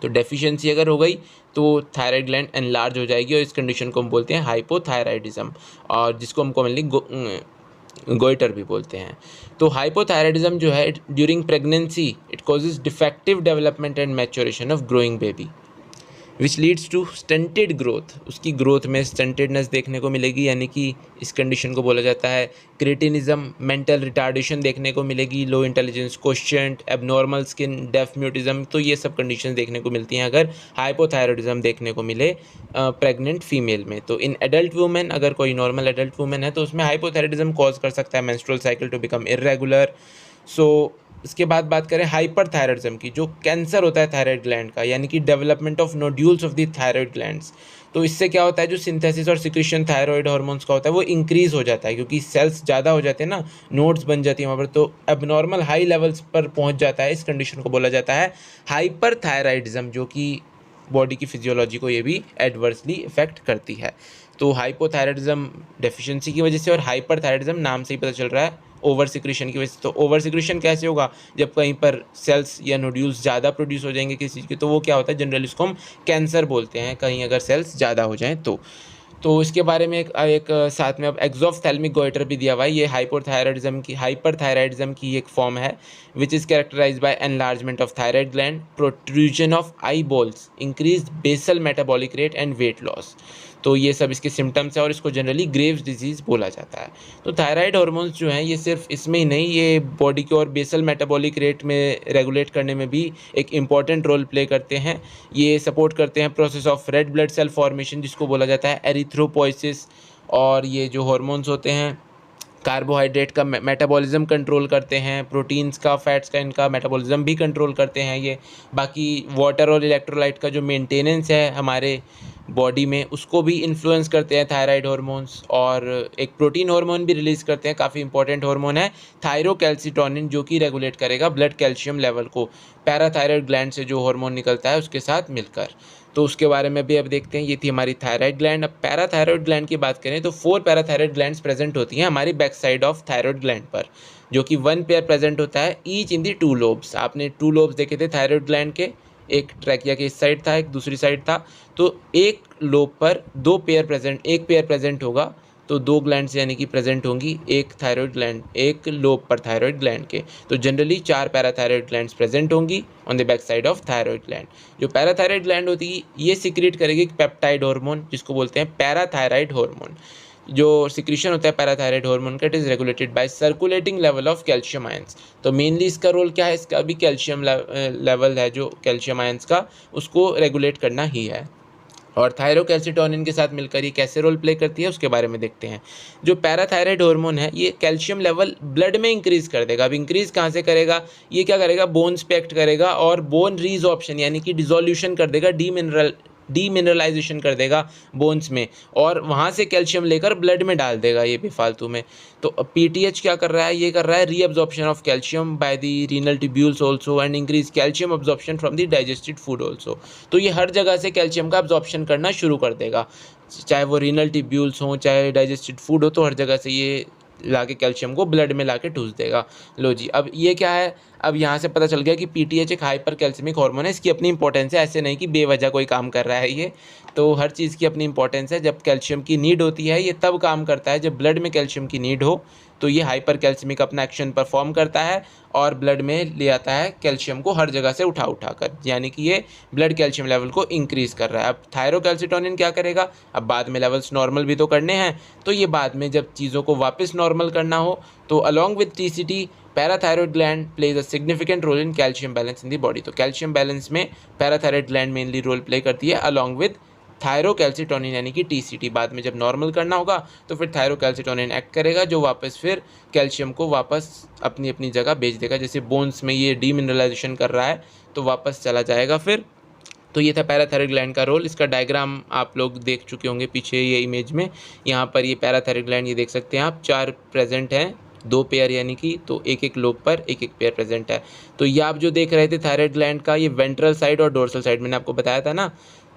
तो डेफिशिएंसी अगर हो गई तो थायराइड ग्लैंड एनलार्ज हो जाएगी और इस कंडीशन को हम बोलते हैं हाइपोथायराइडिज्म, और जिसको हम कॉमनली गोइटर भी बोलते हैं। तो हाइपोथायराइडिज्म जो है during pregnancy it causes defective development and maturation of growing baby which leads to stunted growth. उसकी ग्रोथ में स्टंटेडनेस देखने को मिलेगी, यानी कि इस कंडीशन को बोला जाता है क्रेटिनिज्म। मेंटल रिटार्डेशन देखने को मिलेगी, low intelligence quotient, abnormal skin, deaf mutism. तो ये सब कंडीशन देखने को मिलती हैं अगर हाइपोथायराइडिज्म देखने को मिले प्रेग्नेंट फीमेल में। तो इन एडल्ट वुमेन, अगर कोई नॉर्मल एडल्ट वुमेन है तो उसमें हाइपोथायराइडिज्म कॉज कर सकता है menstrual cycle to become irregular. So इसके बाद बात करें हाइपरथायराइडिज्म की, जो कैंसर होता है थायराइड ग्लैंड का, यानी कि development of nodules of the thyroid glands. तो इससे क्या होता है, जो सिंथेसिस और सिक्रीशन थायराइड हार्मोन्स का होता है वो इंक्रीज हो जाता है, क्योंकि सेल्स ज़्यादा हो जाते हैं ना, नोड्स बन जाती हैं वहाँ पर, तो एबनॉर्मल हाई लेवल्स पर पहुँच जाता है। इस कंडीशन को बोला जाता है हाइपरथायराइडिज्म, जो कि बॉडी की फिजियोलॉजी को ये भी एडवर्सली इफेक्ट करती है। तो हाइपोथायराइडिज्म डेफिशिएंसी की वजह से, और हाइपरथायराइडिज्म नाम से ही पता चल रहा है ओवर सिक्रीशन की वजह से। तो ओवर सिक्रीशन कैसे होगा, जब कहीं पर सेल्स या नोड्यूल्स ज़्यादा प्रोड्यूस हो जाएंगे किसी चीज़ के, तो वो क्या होता है, जनरली उसको हम कैंसर बोलते हैं, कहीं अगर सेल्स ज़्यादा हो जाएं तो इसके बारे में एक साथ में अब एक्सोफ्थैल्मिक गोइटर भी दिया हुआ है। ये हाइपरथायराइडिज्म की एक फॉर्म है which is characterised by enlargement of thyroid gland, protrusion of eye balls, increase basal metabolic rate and weight loss. तो ये सब इसके सिम्टम्स हैं और इसको जनरली ग्रेव्स डिजीज़ बोला जाता है। तो थायराइड हार्मोन्स जो हैं ये सिर्फ इसमें ही नहीं, ये बॉडी के और बेसल मेटाबॉलिक रेट में रेगुलेट करने में भी एक इम्पॉर्टेंट रोल प्ले करते हैं। ये सपोर्ट करते हैं process of red blood cell formation, जिसको बोला जाता है एरिथ्रोपोइसिस। और ये जो हार्मोन्स होते हैं कार्बोहाइड्रेट का मेटाबॉलिज्म कंट्रोल करते हैं, प्रोटीन्स का, फैट्स का, इनका मेटाबॉलिज्म भी कंट्रोल करते हैं ये। बाकी वाटर और इलेक्ट्रोलाइट का जो मेंटेनेंस है हमारे बॉडी में उसको भी इन्फ्लुएंस करते हैं थायराइड हार्मोन्स। और एक प्रोटीन हार्मोन भी रिलीज़ करते हैं, काफ़ी इंपॉर्टेंट हार्मोन है थायरोकैल्सिटोनिन, जो कि रेगुलेट करेगा ब्लड कैल्शियम लेवल को पैराथायराइड ग्लैंड से जो हार्मोन निकलता है उसके साथ मिलकर। तो उसके बारे में भी अब देखते हैं। ये थी हमारी थायराइड ग्लैंड। अब पैराथायराइड ग्लैंड की बात करें तो 4 पैराथायराइड ग्लैंड्स प्रेजेंट होती हैं हमारी back side of thyroid gland पर, जो कि 1 पेयर प्रेजेंट होता है ईच इन दी 2 लोब्स। आपने 2 लोब्स देखे थे थायराइड ग्लैंड के, एक ट्रैकिया के इस साइड था, एक दूसरी साइड था। तो एक लोब पर 2 पेयर प्रेजेंट, एक पेयर प्रेजेंट होगा, तो 2 ग्लैंड्स यानी कि प्रेजेंट होंगी एक थायराइड ग्लैंड, एक लोब पर थायराइड ग्लैंड के। तो जनरली 4 पैराथायराइड ग्लैंड्स प्रेजेंट होंगी on the back side of thyroid gland. जो पैराथायराइड ग्लैंड होती है ये सिक्रीट करेगी पेप्टाइड हार्मोन, जिसको बोलते हैं पैराथायराइड हार्मोन। जो सिक्रीशन होता है पैराथायराइड हार्मोन का, it is regulated by circulating level of calcium ions. तो मेनली इसका रोल क्या है, इसका भी कैल्शियम लेवल है जो कैल्शियम आयंस का, उसको रेगुलेट करना ही है। और थायरोकैल्सिटोनिन के साथ मिलकर ये कैसे रोल प्ले करती है उसके बारे में देखते हैं। जो पैराथायराइड हार्मोन है ये कैल्शियम लेवल ब्लड में इंक्रीज़ कर देगा। अब इंक्रीज़ कहाँ से करेगा, ये क्या करेगा, बोन्स पे एक्ट करेगा और बोन रीजॉर्प्शन यानी कि डिसोल्यूशन कर देगा, डीमिनरलाइजेशन कर देगा बोन्स में, और वहाँ से कैल्शियम लेकर ब्लड में डाल देगा ये बेफालतू में। तो पीटीएच क्या कर रहा है, ये कर रहा है reabsorption of calcium by the renal tubules also and increase calcium absorption from the digested food also. तो ये हर जगह से कैल्शियम का अब्जॉर्प्शन करना शुरू कर देगा, चाहे वो रीनल ट्यूब्यूल्स हों चाहे डाइजेस्टेड फूड हो, तो हर जगह से ये लाके कैल्शियम को ब्लड में लाके ठूस देगा। लो जी, अब ये क्या है, अब यहाँ से पता चल गया कि पीटीएच एक हाइपर कैल्शियमिक हार्मोन है। इसकी अपनी इंपॉर्टेंस है, ऐसे नहीं कि बेवजह कोई काम कर रहा है ये, तो हर चीज़ की अपनी इंपॉर्टेंस है। जब कैल्शियम की नीड होती है ये तब काम करता है जब ब्लड में कैल्शियम की नीड हो, तो ये हाइपर कैल्शियमिक अपना एक्शन परफॉर्म करता है और ब्लड में ले आता है कैल्शियम को हर जगह से उठा कर, यानी कि ये ब्लड कैल्शियम लेवल को इंक्रीज़ कर रहा है। अब थायरोकैल्सिटोनिन क्या करेगा, अब बाद में लेवल्स नॉर्मल भी तो करने हैं, तो ये बाद में जब चीज़ों को वापस नॉर्मल करना हो तो along with TCT parathyroid gland plays a significant role in calcium balance in the body. तो कैल्शियम बैलेंस में parathyroid gland mainly role play करती है अलॉन्ग विद थायरोकैल्सिटोनिन यानी कि टीसीटी। बाद में जब नॉर्मल करना होगा तो फिर थायरोकैल्सिटोनिन एक्ट करेगा जो वापस फिर कैल्शियम को वापस अपनी अपनी जगह भेज देगा। जैसे बोन्स में ये डीमिनरलाइजेशन कर रहा है तो वापस चला जाएगा फिर। तो ये था पैराथायरॉयड ग्लैंड का रोल। इसका डायग्राम आप लोग देख चुके होंगे पीछे ये इमेज में। यहाँ पर ये पैराथायरॉयड ग्लैंड ये देख सकते हैं आप, 4 प्रेजेंट हैं, 2 पेयर यानी कि, तो एक एक लोब पर एक एक पेयर प्रेजेंट है। तो ये आप जो देख रहे थे थायराइड ग्लैंड का, ये वेंट्रल साइड और डोर्सल साइड मैंने आपको बताया था ना।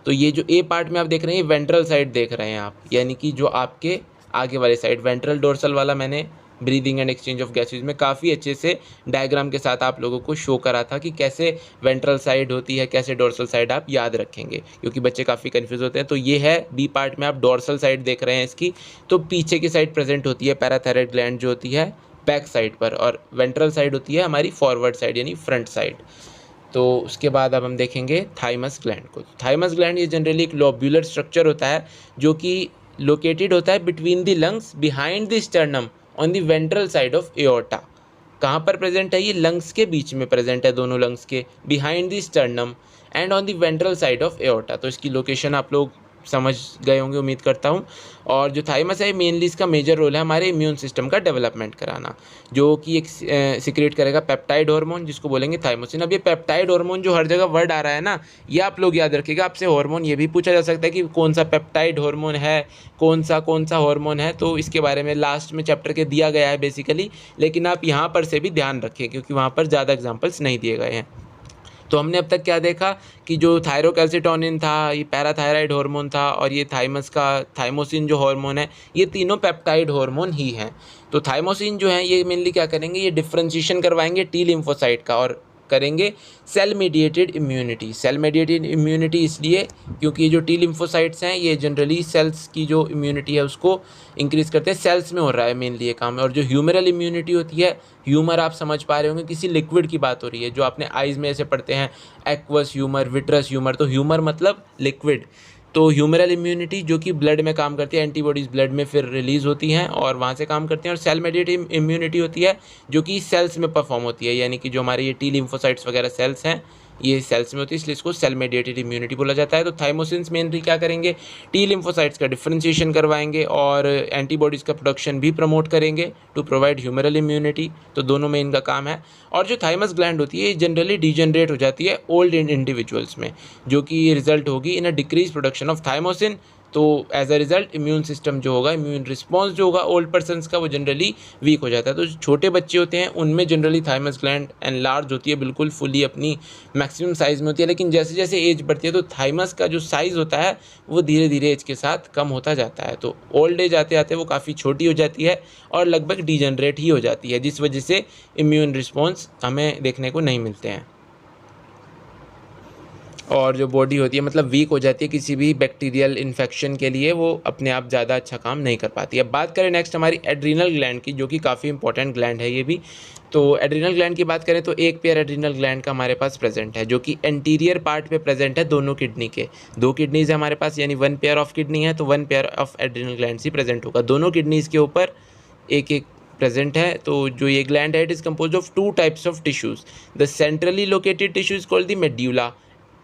तो ये जो ए पार्ट में आप देख रहे हैं ये वेंट्रल साइड देख रहे हैं आप, यानी कि जो आपके आगे वाले साइड वेंट्रल डोर्सल वाला मैंने breathing and exchange of gases में काफ़ी अच्छे से डायग्राम के साथ आप लोगों को शो करा था कि कैसे वेंट्रल साइड होती है, कैसे डोर्सल साइड आप याद रखेंगे, क्योंकि बच्चे काफ़ी कंफ्यूज होते हैं। तो ये है बी पार्ट में आप डोर्सल साइड देख रहे हैं इसकी, तो पीछे की साइड प्रेजेंट होती है पैराथायरॉयड ग्लैंड जो होती है बैक साइड पर, और वेंट्रल साइड होती है हमारी फॉरवर्ड साइड यानी फ्रंट साइड। तो उसके बाद अब हम देखेंगे थाइमस ग्लैंड को। थाइमस ग्लैंड ये जनरली एक लोब्यूलर स्ट्रक्चर होता है जो कि लोकेटेड होता है between the lungs behind the sternum on the ventral side of aorta. कहाँ पर प्रेजेंट है ये, लंग्स के बीच में प्रेजेंट है, दोनों लंग्स के behind the sternum and on the ventral side of aorta. तो इसकी लोकेशन आप लोग समझ गए होंगे उम्मीद करता हूँ। और जो थाइमस है मेनली इसका मेजर रोल है हमारे इम्यून सिस्टम का डेवलपमेंट कराना, जो कि एक सिक्रेट करेगा पेप्टाइड हार्मोन जिसको बोलेंगे थाइमोसिन। अब ये पेप्टाइड हार्मोन जो हर जगह वर्ड आ रहा है ना, ये आप लोग याद रखिएगा। आपसे हार्मोन ये भी पूछा जा सकता है कि कौन सा पेप्टाइड हार्मोन है, कौन सा हार्मोन है, तो इसके बारे में लास्ट में चैप्टर के दिया गया है बेसिकली, लेकिन आप यहाँ पर से भी ध्यान रखिए क्योंकि वहाँ पर ज़्यादा एग्जाम्पल्स नहीं दिए गए हैं। तो हमने अब तक क्या देखा कि जो थायरोकैल्सिटोनिन था, ये पैराथायराइड हार्मोन था, और ये थाइमस का थाइमोसिन जो हार्मोन है, ये तीनों पेप्टाइड हार्मोन ही हैं। तो थाइमोसिन जो है ये मेनली क्या करेंगे, ये डिफरेंशिएशन करवाएंगे टी लिम्फोसाइट का और करेंगे cell mediated immunity. Cell mediated immunity इसलिए क्योंकि ये जो टी लिम्फोसाइट्स हैं ये जनरली सेल्स की जो इम्यूनिटी है उसको इंक्रीज़ करते हैं, सेल्स में हो रहा है मेनली ये काम है। और जो ह्यूमरल इम्यूनिटी होती है, ह्यूमर आप समझ पा रहे होंगे किसी लिक्विड की बात हो रही है, जो आपने आइज़ में ऐसे पढ़ते हैं एक्वस ह्यूमर, विट्रस ह्यूमर, तो ह्यूमर मतलब लिक्विड। तो ह्यूमरल इम्यूनिटी जो कि ब्लड में काम करती है, एंटीबॉडीज़ ब्लड में फिर रिलीज़ होती हैं और वहाँ से काम करते हैं। और सेल मेडिएटेड इम्यूनिटी होती है जो कि सेल्स में परफॉर्म होती है, यानी कि जो हमारे ये टी लिम्फोसाइट्स वगैरह सेल्स हैं ये सेल्स में होती है, इसलिए इसको सेल मेडिएटेड इम्यूनिटी बोला जाता है। तो थाइमोसिन्स मेनली क्या करेंगे, टी लिम्फोसाइट्स का डिफरेंशिएशन करवाएंगे और एंटीबॉडीज़ का प्रोडक्शन भी प्रमोट करेंगे टू प्रोवाइड ह्यूमरल इम्यूनिटी। तो दोनों में इनका काम है। और जो थाइमस ग्लैंड होती है ये जनरली डिजेनरेट हो जाती है ओल्ड इंडिविजुअल्स में, जो कि रिजल्ट होगी in a decrease production of thymosin. तो as a result immune system जो होगा, इम्यून रिस्पॉन्स जो होगा ओल्ड पर्सनस का, वो जनरली वीक हो जाता है। तो जो छोटे बच्चे होते हैं उनमें जनरली थाइमस ग्लैंड एनलार्ज होती है, बिल्कुल फुली अपनी मैक्सिमम साइज़ में होती है, लेकिन जैसे जैसे एज बढ़ती है तो थाइमस का जो साइज़ होता है वो धीरे धीरे एज के साथ कम होता जाता है। तो ओल्ड एज आते आते वो काफ़ी छोटी हो जाती है और लगभग डिजेनरेट ही हो जाती है, जिस वजह से इम्यून रिस्पॉन्स हमें देखने को नहीं मिलते हैं। और जो बॉडी होती है मतलब वीक हो जाती है किसी भी बैक्टीरियल इन्फेक्शन के लिए, वो अपने आप ज़्यादा अच्छा काम नहीं कर पाती है। अब बात करें नेक्स्ट हमारी एड्रीनल ग्लैंड की, जो कि काफ़ी इंपॉर्टेंट ग्लैंड है ये भी। तो एड्रीनल ग्लैंड की बात करें तो एक पेयर एड्रीनल ग्लैंड का हमारे पास प्रेजेंट है, जो कि एंटीरियर पार्ट पे प्रेजेंट है दोनों किडनी के। 2 किडनीज़ है हमारे पास, यानी 1 पेयर ऑफ किडनी है, तो 1 pair of adrenal gland he present होगा। दोनों किडनीज़ के ऊपर एक एक प्रेजेंट है। तो जो ये ग्लैंड है it is compose of 2 types of tissues. The centrally located tissue is called the medulla,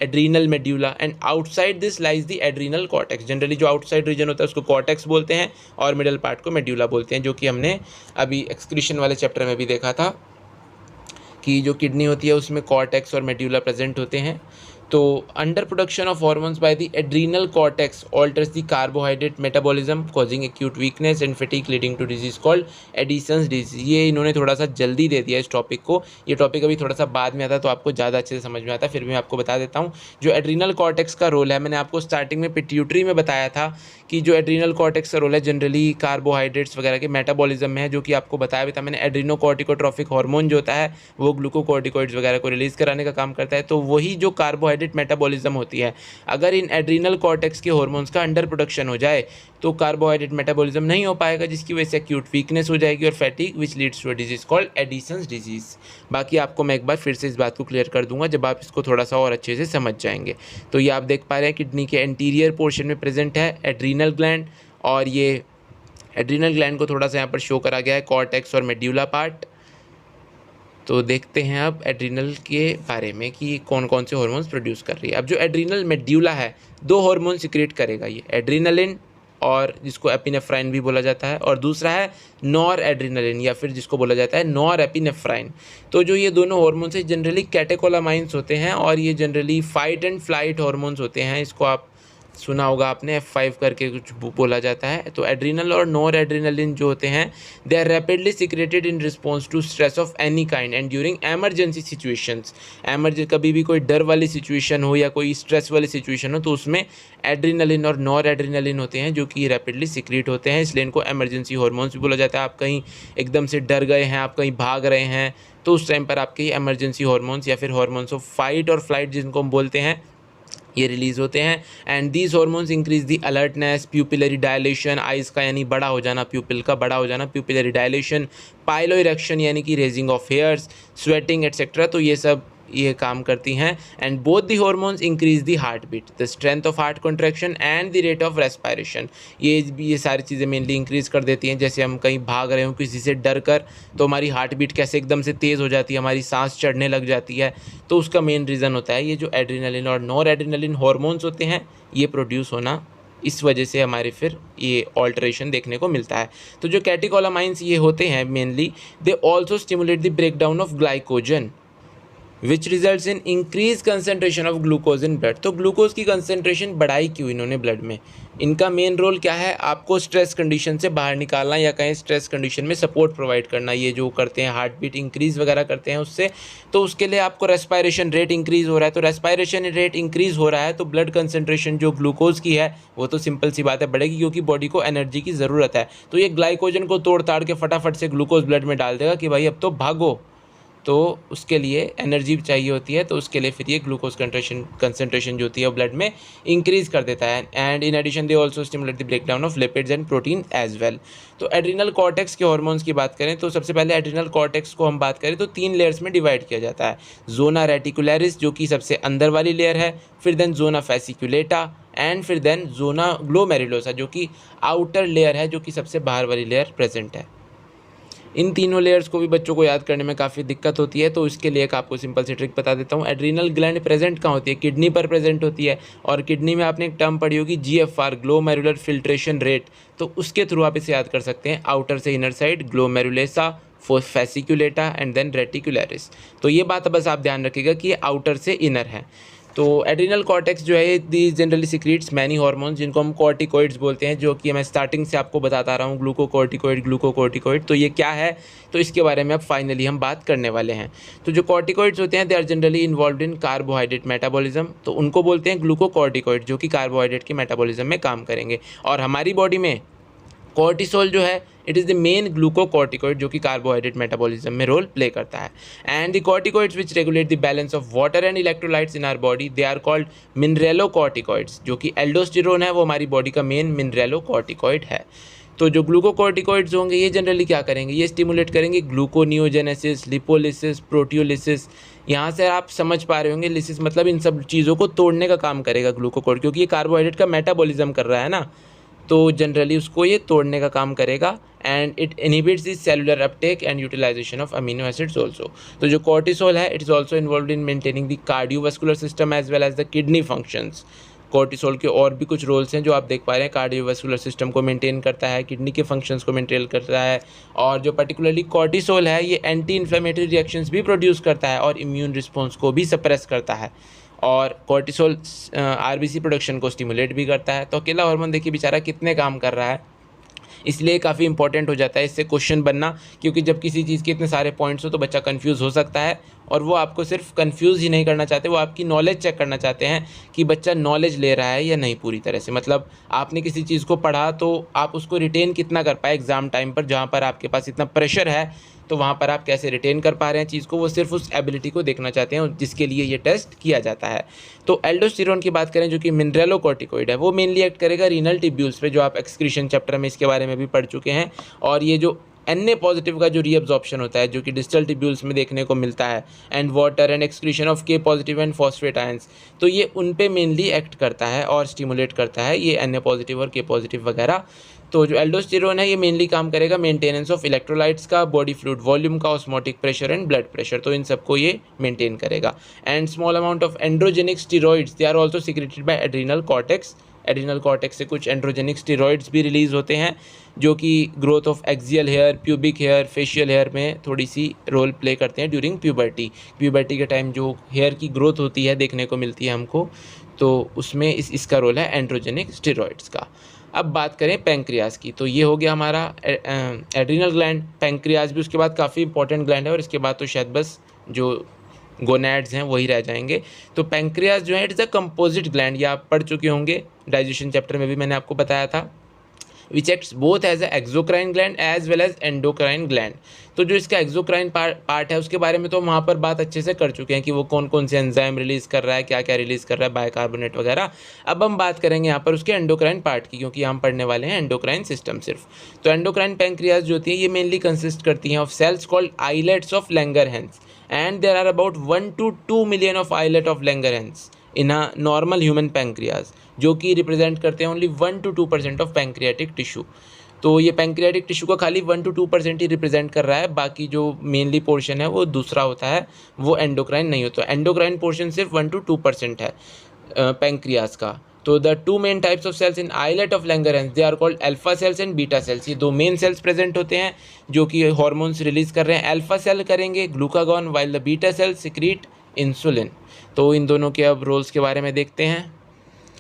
adrenal medulla, and outside this lies the adrenal cortex. Generally जो आउटसाइड रीजन होता है उसको कॉर्टेक्स बोलते हैं और मिडल पार्ट को medulla बोलते हैं, जो कि हमने अभी एक्सक्रीशन वाले चैप्टर में भी देखा था कि जो किडनी होती है उसमें कॉर्टेक्स और मेड्यूला प्रेजेंट होते हैं। तो under production of hormones by the adrenal cortex alters the carbohydrate metabolism causing acute weakness and fatigue leading to disease called Addison's disease. ये इन्होंने थोड़ा सा जल्दी दे दिया इस टॉपिक को, ये टॉपिक अभी थोड़ा सा बाद में आता तो आपको ज़्यादा अच्छे से समझ में आता, फिर भी मैं आपको बता देता हूँ। जो एड्रीनल कॉर्टेक्स का रोल है, मैंने आपको स्टार्टिंग में पिट्यूटरी में बताया था कि जो एड्रीनल कॉर्टेक्स का रोल है जनरली कार्बोहाइड्रेट्स वगैरह के मेटाबॉलिज्म में है, जो कि आपको बताया भी था मैंने। एड्रीनोकॉर्टिकोट्रोफिक हार्मोन जो होता है वो ग्लूकोकॉर्टिकॉइड्स वगैरह को रिलीज कराने का काम करता है। तो वही जो कार्बोहाइड्रेट मेटाबॉलिज्म होती है, अगर इन एड्रीनल कॉर्टेक्स के हार्मोन्स का अंडर प्रोडक्शन हो जाए तो कार्बोहाइड्रेट मेटाबॉलिज्म नहीं हो पाएगा, जिसकी वजह से एक्यूट वीकनेस हो जाएगी और fatigue which leads to a disease called Addison's disease. बाकी आपको मैं एक बार फिर से इस बात को क्लियर कर दूंगा जब आप इसको थोड़ा सा और अच्छे से समझ जाएंगे। तो ये आप देख पा रहे हैं किडनी के एंटीरियर पोर्शन में प्रेजेंट है एड्रीनल ग्लैंड, और ये एड्रीनल ग्लैंड को थोड़ा सा यहाँ पर शो करा गया है कॉर्टेक्स और मेड्यूला पार्ट। तो देखते हैं अब एड्रीनल के बारे में कि कौन कौन से हार्मोन्स प्रोड्यूस कर रही है। अब जो एड्रीनल मेड्यूला है 2 हार्मोन सिक्रेट करेगा ये, एड्रीनलिन और जिसको एपिनेफ्राइन भी बोला जाता है, और दूसरा है नॉर एड्रीनलिन या फिर जिसको बोला जाता है नॉर एपिनेफ्राइन। तो जो ये दोनों हार्मोन्स है जनरली कैटेकोलामाइंस होते हैं और ये generally fight and flight hormones होते हैं। इसको आप सुना होगा आपने, F5 करके कुछ बोला जाता है। तो एड्रीनल और नॉर एड्रीनलिन जो होते हैं they are rapidly secreted in response to stress of any kind and during emergency situations. कभी भी कोई डर वाली सिचुएशन हो या कोई स्ट्रेस वाली सिचुएशन हो तो उसमें एड्रीनलिन और नॉर एड्रीनलिन होते हैं जो कि रैपिडली सिक्रेट होते हैं, इसलिए इनको एमरजेंसी हार्मोन्स भी बोला जाता है। आप कहीं एकदम से डर गए हैं, आप कहीं भाग रहे हैं, तो उस टाइम पर आपके एमरजेंसी हार्मोन्स या फिर हार्मोन्स ऑफ फाइट और फ्लाइट जिनको हम बोलते हैं ये रिलीज़ होते हैं। And these hormones increase the alertness, pupillary dilation, eyes का यानी बड़ा हो जाना, प्यूपिल का बड़ा हो जाना, प्यूपिलरी डायलेशन, पाइलो इरेक्शन यानी कि raising of hairs, sweating etcetera. तो ये सब ये काम करती हैं। And both the hormones increase the heart beat, the strength of heart contraction and the rate of respiration. ये सारी चीज़ें मेनली इंक्रीज कर देती हैं। जैसे हम कहीं भाग रहे हो किसी से डर कर, तो हमारी हार्ट बीट कैसे एकदम से तेज़ हो जाती है, हमारी सांस चढ़ने लग जाती है, तो उसका मेन रीज़न होता है ये जो एड्रीनलिन और नॉर एड्रीनलिन हार्मोन्स होते हैं ये प्रोड्यूस होना, इस वजह से हमारे फिर ये ऑल्टरेशन देखने को मिलता है। तो जो कैटेकोलामाइंस ये होते हैं mainly they also stimulate the breakdown of glycogen which results in increase concentration of glucose in blood. तो ग्लूकोज की कंसनट्रेशन बढ़ाई क्यों इन्होंने ब्लड में, इनका मेन रोल क्या है, आपको स्ट्रेस कंडीशन से बाहर निकालना या कहीं स्ट्रेस कंडीशन में सपोर्ट प्रोवाइड करना। ये जो करते हैं हार्ट बीट इंक्रीज़ वगैरह करते हैं उससे, तो उसके लिए आपको रेस्पायरेशन रेट इंक्रीज़ हो रहा है। तो रेस्पायरेशन रेट इंक्रीज़ हो रहा है तो ब्लड कंसनट्रेशन जो ग्लूकोज की है वो तो सिंपल सी बात है बढ़ेगी, क्योंकि बॉडी को एनर्जी की ज़रूरत है। तो ये ग्लाइकोजन को तोड़ ताड़ के फटाफट से ग्लूकोज ब्लड में डाल देगा कि भाई अब तो भागो, तो उसके लिए एनर्जी चाहिए होती है, तो उसके लिए फिर ये ग्लूकोज कंसनट्रेशन जो होती है वो ब्लड में इंक्रीज़ कर देता है। And in addition they also stimulate the breakdown of lipids and protein as well. तो एड्रीनल कॉर्टेक्स के हार्मोन्स की बात करें तो सबसे पहले एड्रीनल कॉर्टेक्स को हम बात करें तो 3 लेयर्स में डिवाइड किया जाता है। जोना रेटिकुलरिस जो कि सबसे अंदर वाली लेयर है, फिर देन जोना फैसिकुलेटा एंड फिर देन जोना ग्लोमेरुलोसा जो कि आउटर लेयर है, जो कि सबसे बाहर वाली लेयर प्रेजेंट है। इन तीनों लेयर्स को भी बच्चों को याद करने में काफ़ी दिक्कत होती है, तो इसके लिए एक आपको सिंपल सी ट्रिक बता देता हूँ। एड्रीनल ग्लैंड प्रेजेंट कहाँ होती है, किडनी पर प्रेजेंट होती है, और किडनी में आपने एक टर्म पढ़ी होगी GFR ग्लोमेरुलर फिल्ट्रेशन रेट, तो उसके थ्रू आप इसे याद कर सकते हैं। आउटर से inner side glomerulosa, fasciculata and then reticularis. तो ये बात बस आप ध्यान रखिएगा कि ये आउटर से इनर है। तो एड्रीनल कॉर्टेक्स जो है दी जनरली सिक्रीट्स मैनी हार्मोन्स जिनको हम कॉर्टिकोइड्स बोलते हैं, जो कि मैं स्टार्टिंग से आपको बताता रहा हूँ ग्लूकोकॉर्टिकोइड। तो ये क्या है, तो इसके बारे में अब फाइनली हम बात करने वाले हैं। तो जो कॉर्टिकोइड्स होते हैं they are generally involve in carbohydrate metabolism, तो उनको बोलते हैं ग्लूकोकॉर्टिकोइड, जो कि कार्बोहाइड्रेट के मेटाबॉलिज्म में काम करेंगे। और हमारी बॉडी में कॉर्टिसोल जो है it is the main glucocorticoid जो कि कार्बोहाइड्रेट मेटाबॉलिज्म में रोल प्ले करता है। And the corticoids which regulate the balance of water and electrolytes in our body they are called mineralocorticoids, जो कि एल्डोस्टेरोन है वो हमारी बॉडी का मेन मिनरेलोकॉर्टिकोइड है। तो जो ग्लूकोकॉर्टिकोइड्स होंगे ये जनरली क्या करेंगे, ये स्टिमुलेट करेंगे ग्लूकोनियोजेनेसिस, लिपोलिसिस, प्रोटियोलिसिस। यहाँ से आप समझ पा रहे होंगे लिसिस मतलब इन सब चीज़ों को तोड़ने का काम करेगा ग्लूकोकॉर्ट, क्योंकि ये कार्बोहाइड्रेट का मेटाबॉलिज्म कर रहा है ना, तो जनरली उसको ये तोड़ने का काम करेगा। And it inhibits the cellular uptake and utilisation of amino acids also. तो जो कॉर्टिसोल है it is also involve in maintaining the cardiovascular system as well as the kidney functions. Cortisol के और भी कुछ रोल्स हैं जो आप देख पा रहे हैं, कार्डियोवास्कुलर सिस्टम को मेंटेन करता है, किडनी के फंक्शंस को मेंटेन करता है, और जो पर्टिकुलरली कॉर्टिसोल है ये एंटी इन्फ्लेमेटरी रिएक्शंस भी प्रोड्यूस करता है और इम्यून रिस्पॉन्स को भी सप्रेस करता है। और कॉर्टिसोल आरबीसी प्रोडक्शन को स्टिमुलेट भी करता है। तो अकेला हार्मोन देखिए बेचारा कितने काम कर रहा है, इसलिए काफ़ी इंपॉर्टेंट हो जाता है इससे क्वेश्चन बनना, क्योंकि जब किसी चीज़ के इतने सारे पॉइंट्स हो तो बच्चा कंफ्यूज हो सकता है। और वो आपको सिर्फ कंफ्यूज ही नहीं करना चाहते, वो आपकी नॉलेज चेक करना चाहते हैं कि बच्चा नॉलेज ले रहा है या नहीं पूरी तरह से। मतलब आपने किसी चीज़ को पढ़ा तो आप उसको रिटेन कितना कर पाए एग्ज़ाम टाइम पर, जहाँ पर आपके पास इतना प्रेशर है तो वहाँ पर आप कैसे रिटेन कर पा रहे हैं चीज़ को। वो सिर्फ उस एबिलिटी को देखना चाहते हैं जिसके लिए ये टेस्ट किया जाता है। तो एल्डोस्टेरोन की बात करें जो कि मिनरलोकॉर्टिकोइड है, वो मेनली एक्ट करेगा रीनल टिब्यूल्स पे, जो आप एक्सक्रीशन चैप्टर में इसके बारे में भी पढ़ चुके हैं। और ये जो Na पॉजिटिव का जो रीअब्जॉर्प्शन होता है जो कि डिस्टल टिब्यूल्स में देखने को मिलता है, and water and excretion of के पॉजिटिव एंड फॉस्फेट आयंस, तो ये उन पे मेनली एक्ट करता है और स्टिमुलेट करता है ये Na पॉजिटिव और के पॉजिटिव वगैरह। तो जो एल्डोस्टेरोन है ये मेनली काम करेगा मेंटेनेंस ऑफ इलेक्ट्रोलाइट्स का, बॉडी फ्लूइड वॉल्यूम का, osmotic pressure and blood pressure, तो इन सबको ये मेंटेन करेगा। And small amount of androgenic steroids they are also secreted by adrenal cortex. Adrenal cortex से कुछ एंड्रोजेनिक स्टीरॉइड्स भी रिलीज होते हैं जो कि growth of axial hair, pubic hair, facial hair में थोड़ी सी रोल प्ले करते हैं ड्यूरिंग प्यूबर्टी। प्यूबर्टी के टाइम जो हेयर की ग्रोथ होती है देखने को मिलती है हमको, तो उसमें इसका रोल है एंड्रोजेनिक स्टीरॉइड्स का। अब बात करें पैंक्रियाज की, तो ये हो गया हमारा एड्रीनल ग्लैंड। पैंक्रियाज भी उसके बाद काफ़ी इंपॉर्टेंट ग्लैंड है, और इसके बाद तो शायद बस जो गोनैड्स हैं वही रह जाएंगे। तो पैंक्रियाज जो है it is a composite gland, ये आप पढ़ चुके होंगे डाइजेशन चैप्टर में भी मैंने आपको बताया था। Which acts both as a exocrine gland as well as endocrine gland. तो जो इसका एक्सोक्राइन पार्ट है उसके बारे में तो वहाँ पर बात अच्छे से कर चुके हैं कि वो कौन कौन से एंजाइम रिलीज़ कर रहा है, क्या क्या रिलीज़ कर रहा है, बाइकार्बोनेट वगैरह। अब हम बात करेंगे यहाँ पर उसके एंडोक्राइन पार्ट की, क्योंकि हम पढ़ने वाले हैं एंडोक्राइन सिस्टम सिर्फ। तो एंडोक्राइन पैंक्रियाज जो होती है ये मेनली कंसिस्ट करती हैं of cells called islets of Langerhans, and there are about 1 to 2 million of islet of Langerhans in a normal human pancreas, जो कि रिप्रेजेंट करते हैं only 1 to 2% of pancreatic tissue. तो ये पैंक्रियाटिक टिश्यू का खाली 1 to 2% ही रिप्रेजेंट कर रहा है, बाकी जो मेनली पोर्शन है वो दूसरा होता है, वो एंडोक्राइन नहीं होता। एंडोक्राइन पोर्शन सिर्फ 1 to 2% है पैंक्रियाज का। तो the two main types of cells in islet of Langerhans they are called alpha cells and beta cells. ये दो मेन सेल्स प्रेजेंट होते हैं जो कि हॉर्मोन्स रिलीज कर रहे हैं। अल्फा सेल करेंगे glucagon, while the beta cell secrete insulin. तो इन दोनों के अब रोल्स के बारे में देखते हैं।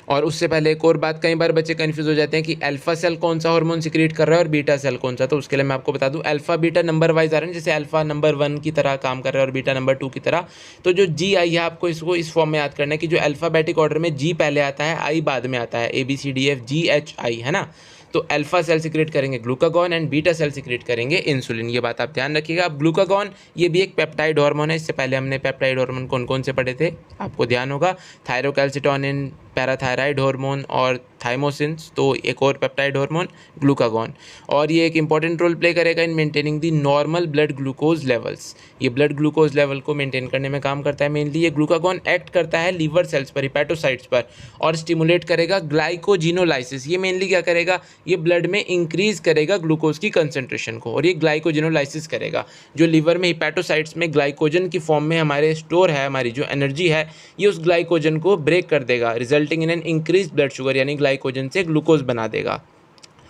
और उससे पहले एक और बात, कई बार बच्चे कंफ्यूज हो जाते हैं कि अल्फा सेल कौन सा हार्मोन सिक्रीट कर रहा है और बीटा सेल कौन सा। तो उसके लिए मैं आपको बता दूं, अल्फा बीटा नंबर वाइज आ रहे हैं, जैसे अल्फा नंबर 1 की तरह काम कर रहा है और बीटा नंबर 2 की तरह। तो जो जी आई है आपको इसको इस फॉर्म में याद करना है कि जो अल्फाबेटिक ऑर्डर में जी पहले आता है, आई बाद में आता है, ABCDFGHI, है ना। तो अल्फा सेल सिक्रेट करेंगे glucagon and beta cell secrete करेंगे इंसुलिन। ये बात आप ध्यान रखिएगा। अब ग्लूकागॉन ये भी एक पेप्टाइड हार्मोन है। इससे पहले हमने पेप्टाइड हार्मोन कौन कौन से पढ़े थे आपको ध्यान होगा, थायरोकैल्सिटोनिन, पैराथायराइड हार्मोन और थाइमोसिन्स। तो एक और पेप्टाइड हार्मोन ग्लूकागॉन, और ये एक इंपॉर्टेंट रोल प्ले करेगा इन maintaining the normal blood glucose levels. ये ब्लड ग्लूकोज लेवल को मेंटेन करने में काम करता है मेनली। ये ग्लूकागॉन एक्ट करता है लीवर सेल्स पर, हिपैटोसाइट्स पर, और स्टिमुलेट करेगा ग्लाइकोजिनोलाइसिस। ये मेनली क्या करेगा, ये ब्लड में इंक्रीज करेगा ग्लूकोज की कंसंट्रेशन को, और ये ग्लाइकोजिनोलाइसिस करेगा। जो लीवर में हिपैटोसाइट्स में ग्लाइकोजन की फॉर्म में हमारे स्टोर है, हमारी जो एनर्जी है, ये उस ग्लाइकोजन को ब्रेक कर देगा, resulting in an increase blood sugar, यानी ग्लाइकोजन से ग्लूकोज बना देगा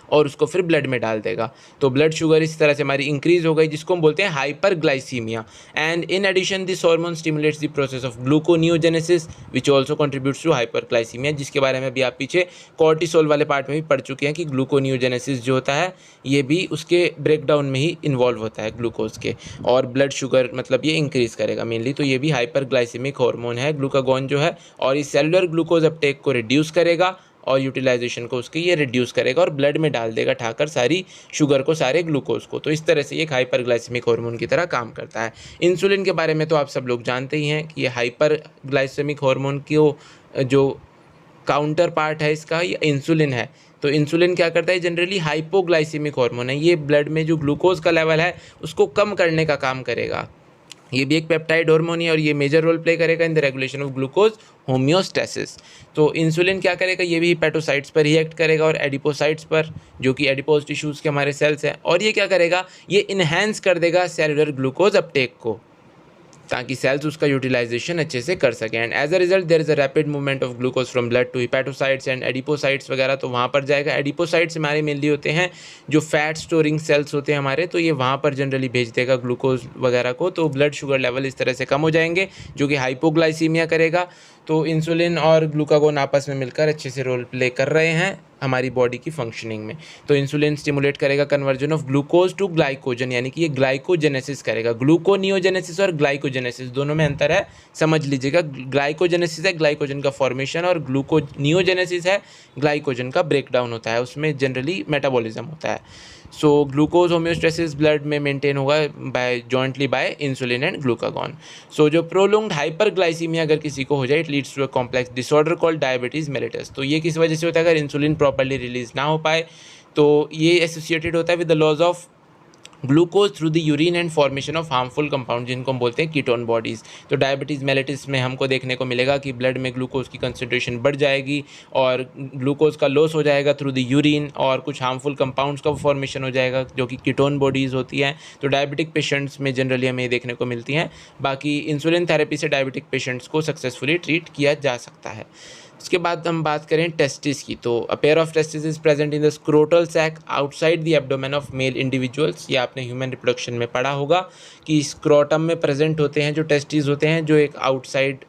और उसको फिर ब्लड में डाल देगा। तो ब्लड शुगर इस तरह से हमारी इंक्रीज हो गई, जिसको हम बोलते हैं hyperglycaemia. And in addition this hormone stimulates the process of gluconeogenesis which also contributes to hyperglycaemia, जिसके बारे में भी आप पीछे कॉर्टिसोल वाले पार्ट में भी पढ़ चुके हैं कि ग्लूकोनियोजेनेसिस जो होता है ये भी उसके ब्रेकडाउन में ही इन्वॉल्व होता है ग्लूकोज के, और ब्लड शुगर मतलब ये इंक्रीज करेगा मेनली। तो ये भी हाइपरग्लाइसीमिक हार्मोन है ग्लूकागॉन जो है, और ये सेलुलर ग्लूकोज अपटेक को रिड्यूस करेगा और यूटिलाइजेशन को उसकी ये रिड्यूस करेगा और ब्लड में डाल देगा ठाकर सारी शुगर को, सारे ग्लूकोज को। तो इस तरह से ये एक हाइपरग्लाइसेमिक हार्मोन की तरह काम करता है। इंसुलिन के बारे में तो आप सब लोग जानते ही हैं कि ये हाइपरग्लाइसेमिक हार्मोन की जो काउंटर पार्ट है इसका ये इंसुलिन है। तो इंसुलिन क्या करता है, जनरली हाइपोग्लाइसेमिक हार्मोन है, ये ब्लड में जो ग्लूकोज का लेवल है उसको कम करने का काम करेगा। ये भी एक पेप्टाइड हार्मोन है और ये मेजर रोल प्ले करेगा in the regulation of glucose homeostasis. तो इंसुलिन क्या करेगा, ये भी हिपैटोसाइट्स पर ही एक्ट करेगा और एडिपोसाइट्स पर, जो कि एडिपोज टिश्यूज़ के हमारे सेल्स हैं। और ये क्या करेगा, ये इन्हेंस कर देगा सेलुलर ग्लूकोज अपटेक को। ताकि सेल्स उसका यूटिलाइजेशन अच्छे से कर सकें। And as a result there is a rapid movement of glucose from blood to hepatocytes and adipocytes वगैरह, तो वहाँ पर जाएगा। एडिपोसाइट्स हमारे मेनली होते हैं जो फैट स्टोरिंग सेल्स होते हैं हमारे, तो ये वहाँ पर जनरली भेज देगा ग्लूकोज वगैरह को, तो ब्लड शुगर लेवल इस तरह से कम हो जाएंगे जो कि हाइपोग्लाइसीमिया करेगा। तो इंसुलिन और ग्लूकागोन आपस में मिलकर अच्छे से रोल प्ले कर रहे हैं हमारी बॉडी की फंक्शनिंग में। तो इंसुलिन स्टिमुलेट करेगा conversion of glucose to glycogen, यानी कि ये ग्लाइकोजेनेसिस करेगा। ग्लूकोनियोजेनेसिस और ग्लाइकोजेनेसिस दोनों में अंतर है, समझ लीजिएगा। ग्लाइकोजेनेसिस है ग्लाइकोजन का फॉर्मेशन और ग्लूकोनियोजेनेसिस है ग्लाइकोजन का ब्रेकडाउन होता है, उसमें जनरली मेटाबॉलिज्म होता है। सो ग्लूकोज होम्योस्टेसिस ब्लड में मेंटेन होगा jointly by insulin and glucagon. So जो प्रोलॉन्ग्ड हाइपरग्लाइसीमिया अगर किसी को हो जाए, it leads to a complex disorder called diabetes mellitus. तो ये किस वजह से होता है? अगर इंसुलिन प्रॉपर्ली रिलीज ना हो पाए तो ये एसोसिएटेड होता है with the loss of glucose through the urine and formation of harmful compound, जिनको हम बोलते हैं कीटोन बॉडीज़। तो डायबिटीज़ मेलिटस में हमको देखने को मिलेगा कि ब्लड में ग्लूकोज की कंसंट्रेशन बढ़ जाएगी और ग्लूकोज का लॉस हो जाएगा थ्रू द यूरिन, और कुछ हार्मफुल कंपाउंड्स का फॉर्मेशन हो जाएगा जो कि कीटोन बॉडीज़ होती हैं। तो डायबिटिक पेशेंट्स में जनरली हमें देखने को मिलती हैं। बाकी इंसुलिन थेरेपी से डायबिटिक पेशेंट्स को सक्सेसफुली ट्रीट किया जा सकता है। उसके बाद हम बात करें टेस्टिस की, तो a pair of testis is present in the scrotal sac outside the abdomen of male individuals. ये आपने ह्यूमन रिप्रोडक्शन में पढ़ा होगा कि स्क्रोटम में प्रेजेंट होते हैं जो टेस्टिस होते हैं, जो एक आउटसाइड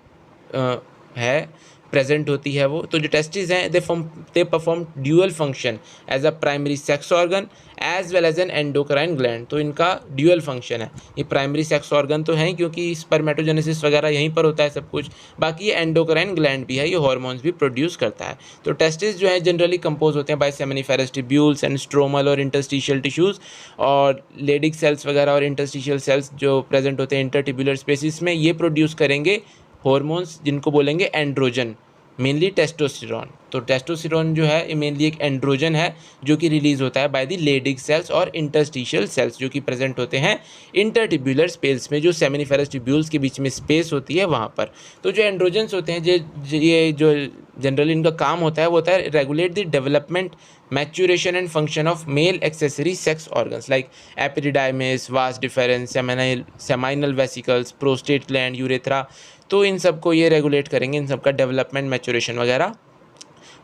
है प्रेजेंट होती है वो। तो जो टेस्टिस हैं they perform dual function as a primary sex organ as well as an endocrine gland. तो इनका ड्यूअल फंक्शन है। ये प्राइमरी सेक्स ऑर्गन तो हैं क्योंकि स्पर्मेटोजेनेसिस वगैरह यहीं पर होता है सब कुछ, बाकी ये एंडोक्राइन ग्लैंड भी है, ये हार्मोन्स भी प्रोड्यूस करता है। तो टेस्टिस जो है जनरली कंपोज होते हैं by seminiferous tubules and stromal और इंटरस्टिशियल टिश्यूज़, और लेडिक सेल्स वगैरह और इंटरस्टिशियल सेल्स जो प्रेजेंट होते हैं इंटरटिब्यूलर स्पेसिस में, ये प्रोड्यूस करेंगे हॉर्मोन्स जिनको बोलेंगे एंड्रोजन, मेनली टेस्टोस्टेरोन। तो टेस्टोस्टेरोन जो है ये मेनली एक एंड्रोजन है जो कि रिलीज होता है बाय द लेडिक सेल्स और इंटरस्टिशियल सेल्स जो कि प्रेजेंट होते हैं इंटरटिब्यूलर स्पेस में, जो सेमिनिफेरस ट्यूब्यूल्स के बीच में स्पेस होती है वहाँ पर। तो जो एंड्रोजन्स होते हैं ये जो जनरली इनका काम होता है वो होता है regulate the development, maturation and function of male accessory sex organs like epididymis, vas deferens, seminal vesicles, prostate gland, urethra. तो इन सब को ये रेगुलेट करेंगे, इन सब का डेवलपमेंट, मैच्योरेशन वगैरह।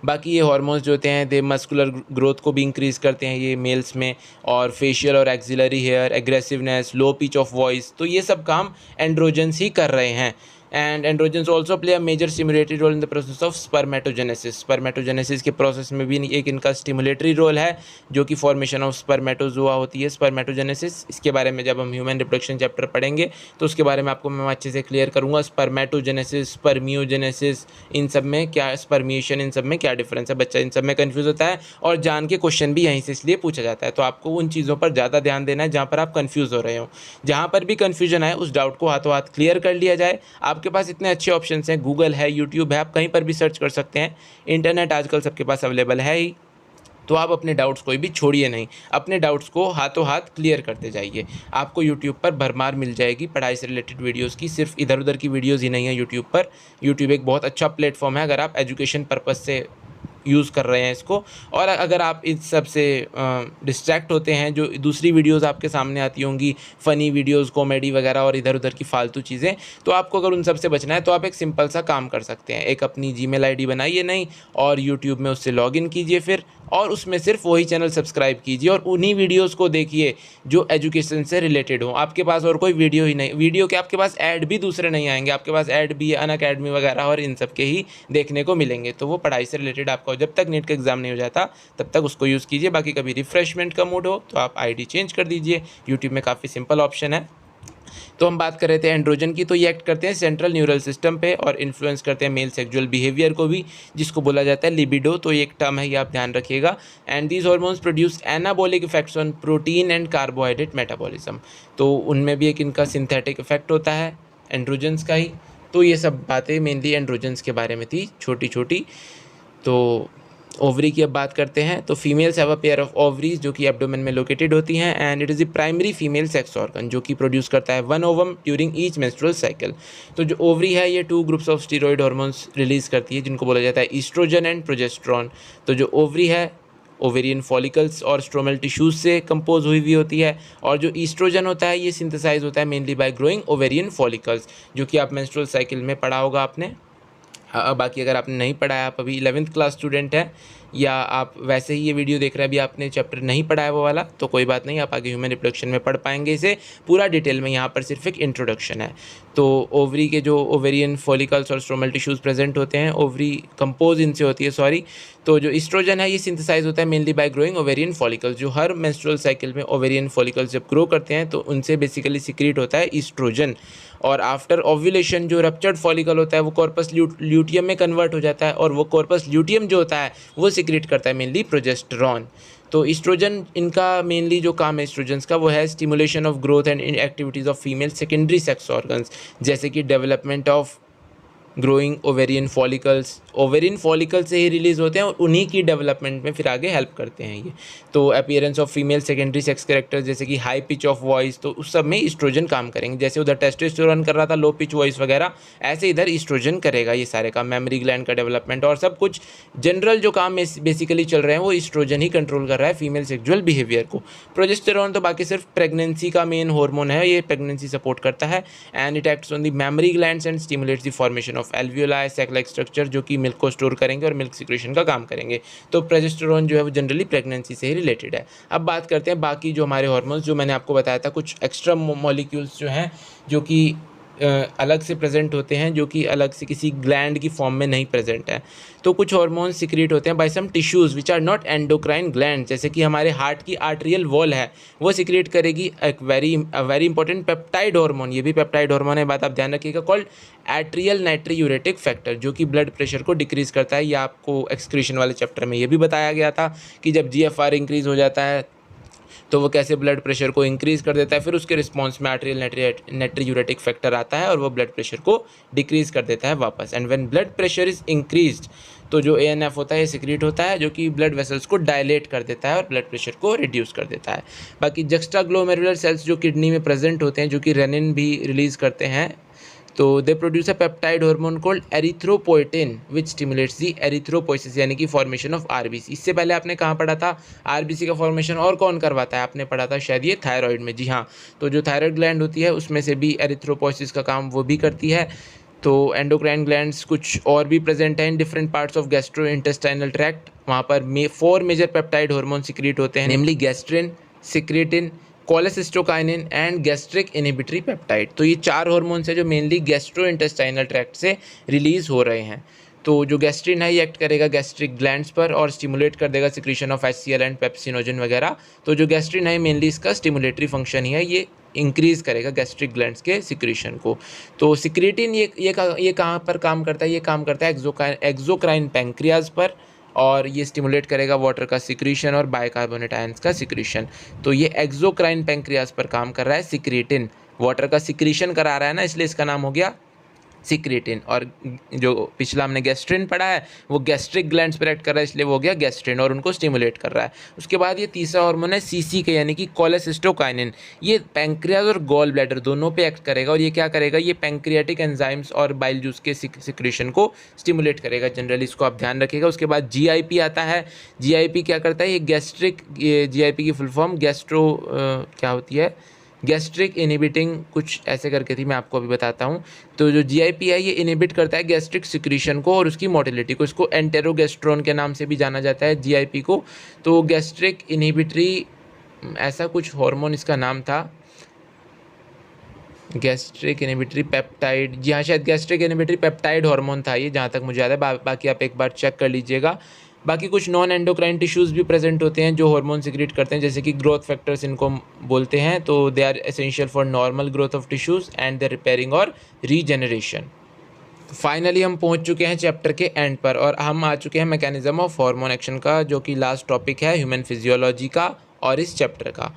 बाकी ये हार्मोन्स जो होते हैं दे मस्कुलर ग्रोथ को भी इंक्रीज़ करते हैं ये मेल्स में, और फेशियल और axillary hair, aggressiveness, low pitch of voice, तो ये सब काम एंड्रोजन्स ही कर रहे हैं। And androgens also play a major stimulatory role in the process of spermatogenesis. Spermatogenesis के प्रोसेस में भी एक इनका स्टिमुलेटरी रोल है जो कि फॉर्मेशन ऑफ स्पर्मेटोजोआ होती है, स्पर्मेटोजेनेसिस। इसके बारे में जब हम ह्यूमन रिप्रोडक्शन चैप्टर पढ़ेंगे तो उसके बारे में आपको मैं अच्छे से क्लियर करूँगा। स्पर्मेटोजेनेसिस, स्पर्मियोजेनेसिस, इन सब में क्या, स्पर्मिएशन, इन सब में क्या डिफरेंस है, बच्चा इन सब में कन्फ्यूज़ होता है और जान के क्वेश्चन भी यहीं से इसलिए पूछा जाता है। तो आपको उन चीज़ों पर ज़्यादा ध्यान देना है जहाँ पर आप कन्फ्यूज़ हो रहे हो। जहाँ पर भी कन्फ्यूजन आए उस डाउट को हाथों हाथ क्लियर कर लिया जाए। आपके पास इतने अच्छे ऑप्शंस हैं, गूगल है, यूट्यूब है, आप कहीं पर भी सर्च कर सकते हैं, इंटरनेट आजकल सबके पास अवेलेबल है ही। तो आप अपने डाउट्स कोई भी छोड़िए नहीं, अपने डाउट्स को हाथों हाथ क्लियर करते जाइए। आपको यूट्यूब पर भरमार मिल जाएगी पढ़ाई से रिलेटेड वीडियोस की, सिर्फ इधर उधर की वीडियोस ही नहीं है यूट्यूब पर। यूट्यूब एक बहुत अच्छा प्लेटफॉर्म है अगर आप एजुकेशन पर्पज़ से यूज़ कर रहे हैं इसको। और अगर आप इस सब से डिस्ट्रैक्ट होते हैं, जो दूसरी वीडियोस आपके सामने आती होंगी, फ़नी वीडियोस, कॉमेडी वगैरह और इधर उधर की फालतू चीज़ें, तो आपको अगर उन सब से बचना है तो आप एक सिंपल सा काम कर सकते हैं। एक अपनी जीमेल आईडी बनाइए नहीं और यूट्यूब में उससे लॉगिन कीजिए फिर, और उसमें सिर्फ वही चैनल सब्सक्राइब कीजिए और उन्हीं वीडियोस को देखिए जो एजुकेशन से रिलेटेड हो। आपके पास और कोई वीडियो ही नहीं, वीडियो के आपके पास ऐड भी दूसरे नहीं आएंगे, आपके पास ऐड भी अनअकैडमी वगैरह और इन सब के ही देखने को मिलेंगे। तो वो पढ़ाई से रिलेटेड आपका जब तक नीट का एग्ज़ाम नहीं हो जाता तब तक उसको यूज़ कीजिए। बाकी कभी रिफ्रेशमेंट का मूड हो तो आप आईडी चेंज कर दीजिए, यूट्यूब में काफ़ी सिंपल ऑप्शन है। तो हम बात कर रहे थे एंड्रोजन की, तो ये एक्ट करते हैं सेंट्रल न्यूरल सिस्टम पे और इन्फ्लुएंस करते हैं मेल सेक्सुअल बिहेवियर को भी, जिसको बोला जाता है लिबिडो। तो ये एक टर्म है, ये आप ध्यान रखिएगा। And these hormones produce anabolic effects on protein and carbohydrate metabolism. तो उनमें भी एक इनका सिंथेटिक इफेक्ट होता है एंड्रोजन्स का ही। तो ये सब बातें मेनली एंड्रोजन्स के बारे में थी, छोटी छोटी। तो ओवरी की अब बात करते हैं। तो females have a pair of ovaries जो कि एब्डोमेन में लोकेटेड होती हैं, and it is the primary female sex organ जो कि प्रोड्यूस करता है one ovum during each menstrual cycle. तो जो ओवरी है ये 2 groups of steroid hormones release करती है जिनको बोला जाता है ईस्ट्रोजन एंड प्रोजेस्टेरॉन। तो जो ओवरी है ओवेरियन फॉलिकल्स और स्ट्रोमल टिश्यूज से कंपोज हुई हुई होती है। और जो ईस्ट्रोजन होता है ये सिंथेसाइज होता है mainly by growing ovarian follicles, जो कि आप मेंस्ट्रुअल साइकिल में पढ़ा होगा आपने। बाकी अगर आपने नहीं पढ़ा है, आप अभी 11th क्लास स्टूडेंट हैं या आप वैसे ही ये वीडियो देख रहे हैं, अभी आपने चैप्टर नहीं पढ़ा है वो वाला, तो कोई बात नहीं, आप आगे ह्यूमन रिप्रोडक्शन में पढ़ पाएंगे इसे पूरा डिटेल में। यहाँ पर सिर्फ एक इंट्रोडक्शन है। तो ओवरी के जो ओवेरियन फॉलिकल्स और स्ट्रोमल टिश्यूज़ प्रेजेंट होते हैं, ओवरी कंपोज इनसे होती है, सॉरी। तो जो ईस्ट्रोजन है ये सिंथेसाइज होता है mainly by growing ovarian follicles. जो हर मेंस्ट्रुअल साइकिल में ओवेरियन फॉलिकल्स जब ग्रो करते हैं तो उनसे बेसिकली सिक्रीट होता है ईस्ट्रोजन। और आफ्टर ओव्यूलेशन जो रप्चर्ड फॉलिकल होता है वो कॉर्पस ल्यूटियम में कन्वर्ट हो जाता है, और वो कॉर्पस ल्यूटियम जो होता है वो सिक्रीट करता है मेनली प्रोजेस्टेरॉन। तो ईस्ट्रोजन, इनका मेनली जो काम है ईस्ट्रोजन्स का वो है stimulation of growth and activities of female secondary sex organs, जैसे कि development of growing ovarian follicle से ही रिलीज़ होते हैं और उन्हीं की डेवलपमेंट में फिर आगे हेल्प करते हैं ये। तो appearance of female secondary sex characters जैसे कि हाई पिच ऑफ वॉइस, तो उस सब में ईस्ट्रोजन काम करेंगे। जैसे उधर टेस्टोस्टेरोन कर रहा था लो पिच वॉइस वगैरह, ऐसे इधर ईस्ट्रोजन करेगा ये सारे काम। मेमोरी ग्लैंड का डेवलपमेंट और सब कुछ जनरल जो काम बेसिकली चल रहे हैं वो ईस्ट्रोजन ही कंट्रोल कर रहा है फीमेल सेक्सुअल बिहेवियर को। प्रोजेस्टेरॉन तो बाकी सिर्फ प्रेगनेंसी का मेन हार्मोन है, ये प्रेगनेंसी सपोर्ट करता है and it acts on the mammary glands and stimulates the formation of alveoli sac like structure, जो कि मिल्क को स्टोर करेंगे और मिल्क सिक्रेशन का काम करेंगे। तो प्रोजेस्टेरॉन जो है वो जनरली प्रेगनेंसी से ही रिलेटेड है। अब बात करते हैं बाकी जो हमारे हार्मोन्स, जो मैंने आपको बताया था कुछ एक्स्ट्रा मॉलिक्यूल्स जो हैं जो कि अलग से प्रेजेंट होते हैं, जो कि अलग से किसी ग्लैंड की फॉर्म में नहीं प्रेजेंट है। तो कुछ हार्मोन्स सिक्रीट होते हैं by some tissues which are not endocrine gland, जैसे कि हमारे हार्ट की आर्टरियल वॉल है वो सिक्रीट करेगी एक वेरी इंपॉर्टेंट पेप्टाइड हार्मोन, ये भी पेप्टाइड हार्मोन है, बात आप ध्यान रखिएगा, कॉल्ड एट्रियल नाइट्रीयूरेटिक फैक्टर, जो कि ब्लड प्रेशर को डिक्रीज़ करता है। ये आपको एक्सक्रीशन वाले चैप्टर में ये भी बताया गया था कि जब GFR इंक्रीज़ हो जाता है तो वो कैसे ब्लड प्रेशर को इंक्रीज़ कर देता है, फिर उसके रिस्पॉन्स में आर्टेरियल नाइट्रीयूरेटिक फैक्टर आता है और वो ब्लड प्रेशर को डिक्रीज़ कर देता है वापस। And when blood pressure is increased तो जो ANF होता है ये सिक्रीट होता है, जो कि ब्लड वेसल्स को डायलेट कर देता है और ब्लड प्रेशर को रिड्यूस कर देता है। बाकी जक्स्टाग्लोमेरुलर सेल्स जो किडनी में प्रेजेंट होते हैं, जो कि रेनिन भी रिलीज़ करते हैं, तो they produce a peptide hormone called erythropoietin which stimulates the erythropoiesis, यानी कि फॉर्मेशन ऑफ RBC। इससे पहले आपने कहाँ पढ़ा था RBC का फॉर्मेशन और कौन करवाता है, आपने पढ़ा था शायद ये थायराइड में। जी हाँ, तो जो थायराइड ग्लैंड होती है उसमें से भी एरिथ्रोपोइसिस का काम वो भी करती है। तो एंडोक्राइन ग्लैंड्स कुछ और भी प्रेजेंट हैं in different parts of gastro intestinal tract. वहाँ पर 4 मेजर पेप्टाइड हार्मोन सिक्रीट होते हैं, namely gastrin, secretin, cholecystokinin and gastric inhibitory peptide. तो ये 4 हार्मोन्स हैं जो मेनली गैस्ट्रो इंटेस्टाइनल ट्रैक्ट से रिलीज़ हो रहे हैं। तो जो गैस्ट्रिन है ये एक्ट करेगा गैस्ट्रिक ग्लैंड्स पर और स्टिमुलेट कर देगा secretion of HCl and pepsinogen वगैरह। तो जो गैस्ट्रिन है मेनली इसका स्टिमुलेटरी फंक्शन ही है, ये इंक्रीज़ करेगा गैस्ट्रिक ग्लैंड्स के सिक्रीशन को। तो सिक्रेटिन ये कहाँ पर काम करता है, ये काम करता है एक्सोक्राइन पैंक्रियाज पर, और ये स्टिमुलेट करेगा वाटर का सिक्रीशन और बाइकार्बोनेट आयंस का सिक्रीशन। तो ये एक्सोक्राइन पैंक्रियाज पर काम कर रहा है सिक्रेटिन, वाटर का सिक्रीशन करा रहा है ना, इसलिए इसका नाम हो गया सिक्रेटिन। और जो पिछला हमने गैस्ट्रिन पढ़ा है वो गैस्ट्रिक ग्लैंड्स पर एक्ट कर रहा है, इसलिए वो हो गया गैस्ट्रिन और उनको स्टिमुलेट कर रहा है। उसके बाद ये तीसरा हार्मोन है CCK यानी कि कोलेसिस्टोकाइनिन, ये पैंक्रियाज और गॉल ब्लैडर दोनों पे एक्ट करेगा। और ये क्या करेगा, ये पैंक्रियाटिक एंजाइम्स और बाइल जूस के सिक्रीशन को स्टिमुलेट करेगा जनरली, इसको आप ध्यान रखिएगा। उसके बाद GIP आता है। GIP क्या करता है, ये GIP की फुल फॉर्म क्या होती है, गैस्ट्रिक इनहिबिटिंग कुछ ऐसे करके थी, मैं आपको अभी बताता हूँ। तो जो GIP है ये इनहिबिट करता है गैस्ट्रिक सिक्रीशन को और उसकी मोटिलिटी को, इसको एंटेरोगेस्ट्रोन के नाम से भी जाना जाता है GIP को। तो गैस्ट्रिक इनहिबिटरी ऐसा कुछ हार्मोन इसका नाम था, गैस्ट्रिक इनहिबिटरी पेप्टाइड, जी हाँ शायद गैस्ट्रिक इनहिबिटरी पेप्टाइड हार्मोन था ये, जहाँ तक मुझे याद है। बाकी आप एक बार चेक कर लीजिएगा। बाकी कुछ नॉन एंडोक्राइन टिश्यूज़ भी प्रेजेंट होते हैं जो हार्मोन सिक्रीट करते हैं, जैसे कि ग्रोथ फैक्टर्स इनको बोलते हैं। तो they are essential for normal growth of tissues and their repairing और रीजेनरेशन। फाइनली हम पहुंच चुके हैं चैप्टर के एंड पर और हम आ चुके हैं मैकेनिज्म ऑफ हार्मोन एक्शन का, जो कि लास्ट टॉपिक है ह्यूमन फिजियोलॉजी का और इस चैप्टर का।